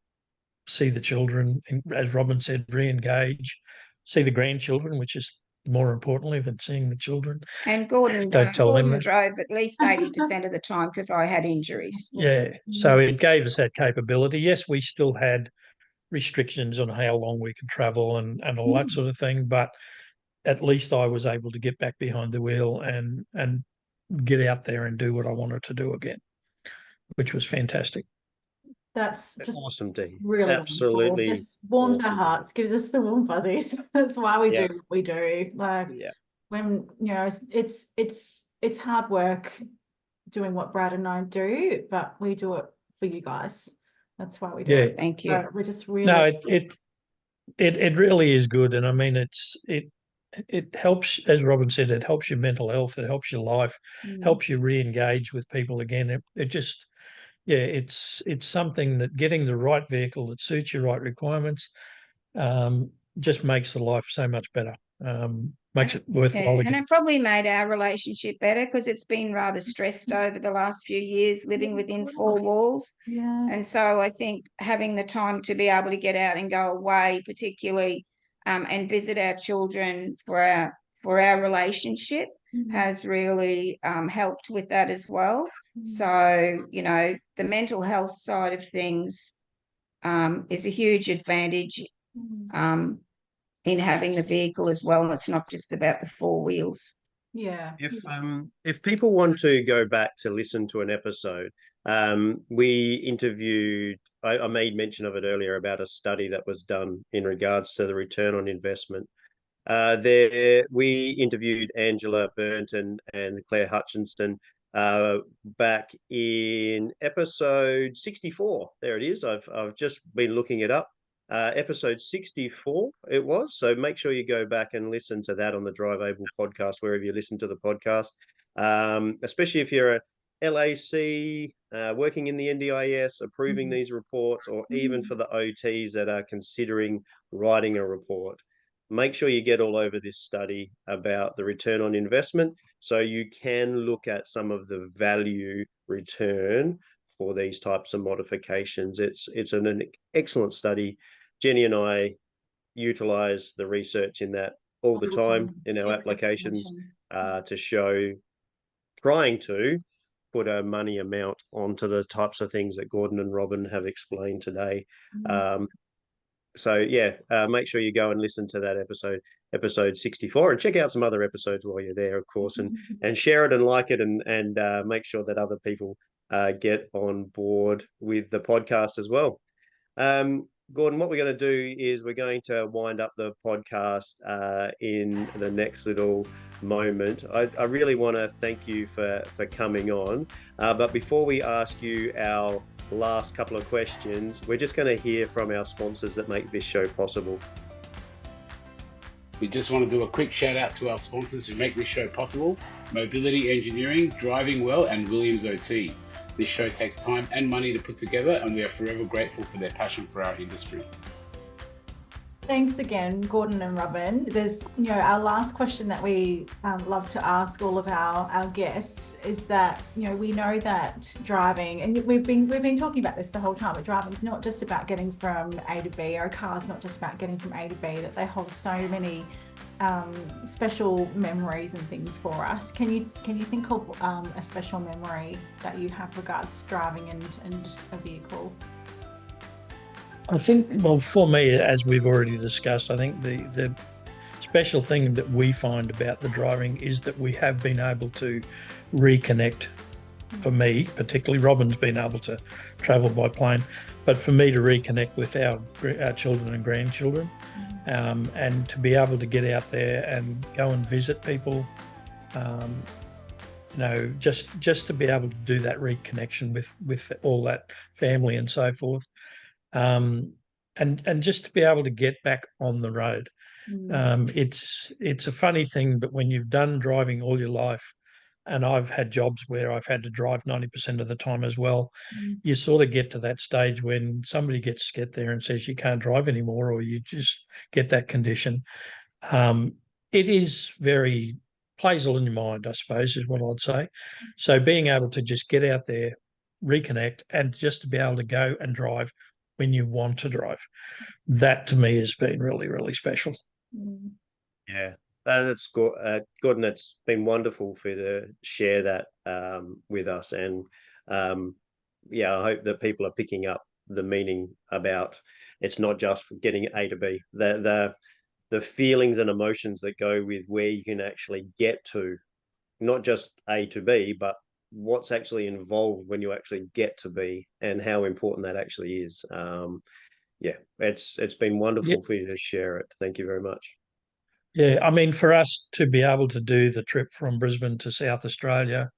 [SPEAKER 4] see the children, as Robyn said, re-engage, see the grandchildren, which is more importantly than seeing the children.
[SPEAKER 5] And Gordon,
[SPEAKER 4] Don't tell them
[SPEAKER 5] Gordon
[SPEAKER 4] that.
[SPEAKER 5] drove at least 80% of the time because I had injuries.
[SPEAKER 4] Yeah, so it gave us that capability. Yes, we still had restrictions on how long we could travel and all that sort of thing, but at least I was able to get back behind the wheel and get out there and do what I wanted to do again, which was fantastic.
[SPEAKER 2] That's just
[SPEAKER 3] awesome, Dee.
[SPEAKER 2] really
[SPEAKER 3] Absolutely
[SPEAKER 2] wonderful. Just warms our
[SPEAKER 3] awesome.
[SPEAKER 2] hearts, gives us the warm fuzzies. That's why we
[SPEAKER 3] Yeah.
[SPEAKER 2] do what we do. Like
[SPEAKER 3] Yeah.
[SPEAKER 2] when it's hard work doing what Brad and I do, but we do it for you guys. That's why we do it.
[SPEAKER 5] Thank you.
[SPEAKER 2] So we're just really
[SPEAKER 4] it really is good, and I mean it helps, as Robyn said, it helps your mental health, it helps your life, helps you re-engage with people again. It just it's something that getting the right vehicle that suits your right requirements just makes the life so much better. Makes it worthwhile.
[SPEAKER 5] And it probably made our relationship better because it's been rather stressed over the last few years living within four walls.
[SPEAKER 2] Yeah.
[SPEAKER 5] And so I think having the time to be able to get out and go away, particularly and visit our children for our relationship has really helped with that as well. So, you know, the mental health side of things is a huge advantage in having the vehicle as well. It's not just about the four wheels.
[SPEAKER 2] Yeah.
[SPEAKER 3] If people want to go back to listen to an episode, we interviewed, I made mention of it earlier about a study that was done in regards to the return on investment. There we interviewed Angela Burnton and Claire Hutchinson back in episode 64. There it is. I've just been looking it up. Episode 64 it was. So make sure you go back and listen to that on the Drive Able podcast, wherever you listen to the podcast. Especially if you're a LAC working in the NDIS, approving these reports, or even for the OTs that are considering writing a report. Make sure you get all over this study about the return on investment so you can look at some of the value return for these types of modifications. It's an excellent study. Jenny and I utilize the research in that all the time in our applications to show, trying to put a money amount onto the types of things that Gordon and Robyn have explained today. So yeah, make sure you go and listen to that episode 64, and check out some other episodes while you're there, of course, and share it and like it, and make sure that other people get on board with the podcast as well. Gordon, what we're going to do is we're going to wind up the podcast in the next little moment. I really want to thank you for coming on. But before we ask you our last couple of questions, we're just going to hear from our sponsors that make this show possible.
[SPEAKER 1] We just want to do a quick shout out to our sponsors who make this show possible: Mobility Engineering, Driving Well, and Williams OT. This show takes time and money to put together, and we are forever grateful for their passion for our industry.
[SPEAKER 2] Thanks again, Gordon and Robyn. There's, our last question that we love to ask all of our guests is that, we know that driving, and we've been talking about this the whole time, but driving is not just about getting from A to B, or a car is not just about getting from A to B, that they hold so many special memories and things for us. Can you think of a special memory that you have regards driving and a vehicle?
[SPEAKER 4] I think, well, for me, as we've already discussed, I think the special thing that we find about the driving is that we have been able to reconnect. For me, particularly, Robyn's been able to travel by plane, but for me to reconnect with our children and grandchildren, and to be able to get out there and go and visit people, just to be able to do that reconnection with all that family and so forth. And just to be able to get back on the road. It's a funny thing, but when you've done driving all your life, and I've had jobs where I've had to drive 90% of the time as well, you sort of get to that stage when somebody gets there and says you can't drive anymore, or you just get that condition. It is very plays all in your mind, I suppose, is what I'd say. So being able to just get out there, reconnect, and just to be able to go and drive when you want to drive, that to me has been really, really special.
[SPEAKER 3] Yeah, that's Gordon. It's been wonderful for you to share that with us, and yeah, I hope that people are picking up the meaning about it's not just for getting A to B. The feelings and emotions that go with where you can actually get to, not just A to B, but what's actually involved when you actually get to B, and how important that actually is. Yeah, it's been wonderful for you to share it. Thank you very much.
[SPEAKER 4] Yeah, I mean, for us to be able to do the trip from Brisbane to South Australia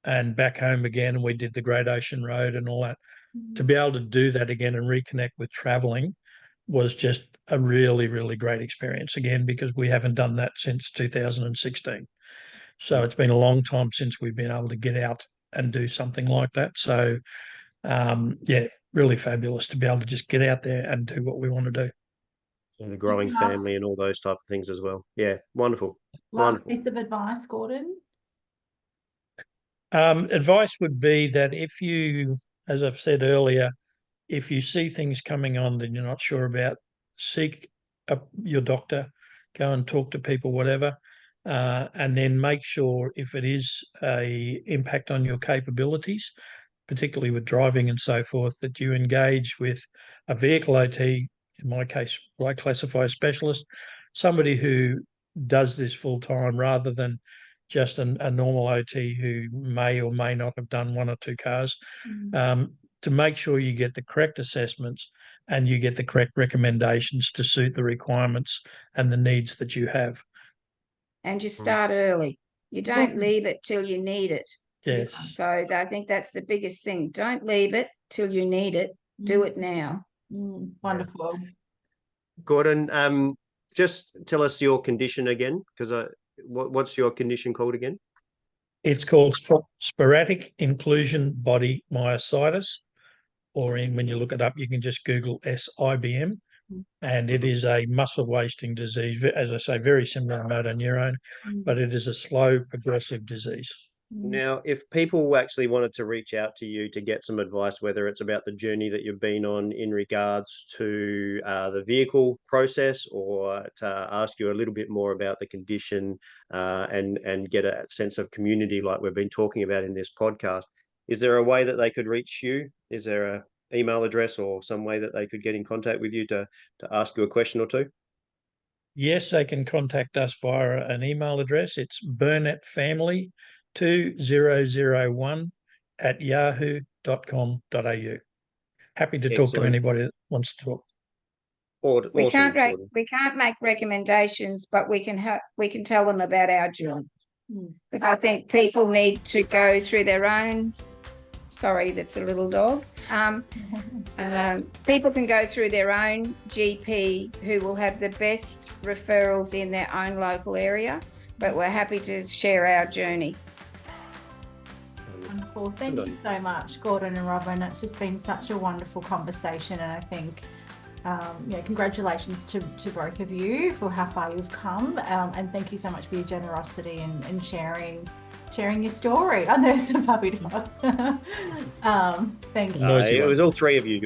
[SPEAKER 4] and back home again, and we did the Great Ocean Road and all that, to be able to do that again and reconnect with traveling was just a really, really great experience again, because we haven't done that since 2016. So it's been a long time since we've been able to get out and do something like that. So, yeah, really fabulous to be able to just get out there and do what we want to do.
[SPEAKER 3] The growing family and all those type of things as well. Yeah, wonderful.
[SPEAKER 2] Last piece of advice, Gordon?
[SPEAKER 4] Advice would be that if you, as I've said earlier, if you see things coming on that you're not sure about, seek your doctor, go and talk to people, whatever, and then make sure if it is a impact on your capabilities, particularly with driving and so forth, that you engage with a vehicle OT, in my case, what I classify as specialist, somebody who does this full time rather than just a normal OT who may or may not have done one or two cars, to make sure you get the correct assessments and you get the correct recommendations to suit the requirements and the needs that you have.
[SPEAKER 5] And you start early. You don't leave it till you need it.
[SPEAKER 4] Yes.
[SPEAKER 5] So I think that's the biggest thing. Don't leave it till you need it. Do it now.
[SPEAKER 2] Wonderful.
[SPEAKER 3] Gordon, just tell us your condition again, because what's your condition called again?
[SPEAKER 4] It's called Sporadic Inclusion Body Myositis, or when you look it up, you can just Google SIBM, and it is a muscle wasting disease, as I say, very similar to motor neurone, but it is a slow progressive disease.
[SPEAKER 3] Now, if people actually wanted to reach out to you to get some advice, whether it's about the journey that you've been on in regards to the vehicle process, or to ask you a little bit more about the condition and get a sense of community like we've been talking about in this podcast, is there a way that they could reach you? Is there an email address or some way that they could get in contact with you to ask you a question or two?
[SPEAKER 4] Yes, they can contact us via an email address. It's burnettfamily2001@yahoo.com.au. Happy to talk to anybody that wants to talk.
[SPEAKER 3] Awesome.
[SPEAKER 5] We can't make recommendations, but we can tell them about our journey. Because I think people need to go through their own. Sorry, that's a little dog. People can go through their own GP who will have the best referrals in their own local area, but we're happy to share our journey.
[SPEAKER 2] Wonderful. Thank you so much, Gordon and Robyn. It's just been such a wonderful conversation, and I think congratulations to both of you for how far you've come, and thank you so much for your generosity and sharing your story. I know it's a puppy dog. Thank you.
[SPEAKER 3] It was all three of you.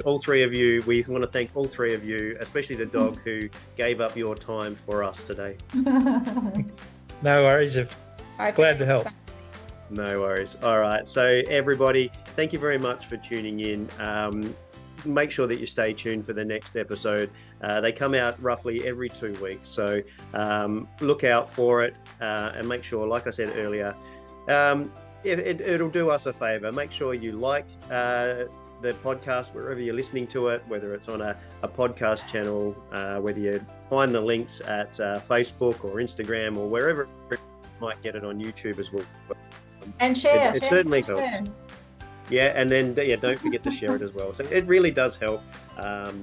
[SPEAKER 3] We want to thank all three of you, especially the dog who gave up your time for us today.
[SPEAKER 4] No worries. Glad to help.
[SPEAKER 3] No worries. All right. So everybody, thank you very much for tuning in. Make sure that you stay tuned for the next episode. They come out roughly every 2 weeks. So look out for it, and make sure, like I said earlier, it'll do us a favor. Make sure you like the podcast wherever you're listening to it, whether it's on a podcast channel, whether you find the links at Facebook or Instagram or wherever, you might get it on YouTube as well.
[SPEAKER 2] And share.
[SPEAKER 3] It certainly helps. Yeah, and then don't forget to share it as well. So it really does help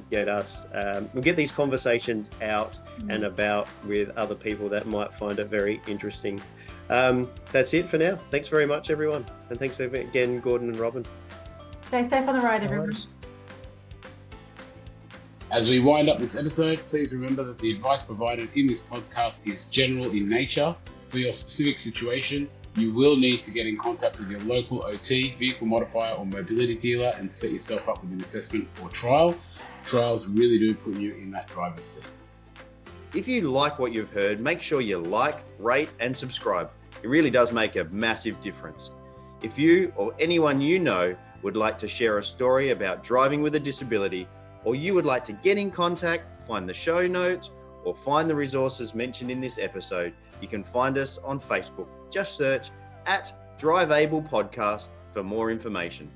[SPEAKER 3] get us we'll get these conversations out and about with other people that might find it very interesting. That's it for now. Thanks very much, everyone, and thanks again, Gordon and Robyn.
[SPEAKER 2] Stay safe on the road, everyone.
[SPEAKER 1] As we wind up this episode, please remember that the advice provided in this podcast is general in nature. For your specific situation, you will need to get in contact with your local OT, vehicle modifier or mobility dealer and set yourself up with an assessment or trial. Trials really do put you in that driver's seat.
[SPEAKER 3] If you like what you've heard, make sure you like, rate and subscribe. It really does make a massive difference. If you or anyone you know would like to share a story about driving with a disability, or you would like to get in contact, find the show notes, or find the resources mentioned in this episode, you can find us on Facebook. Just search @DriveAble Podcast for more information.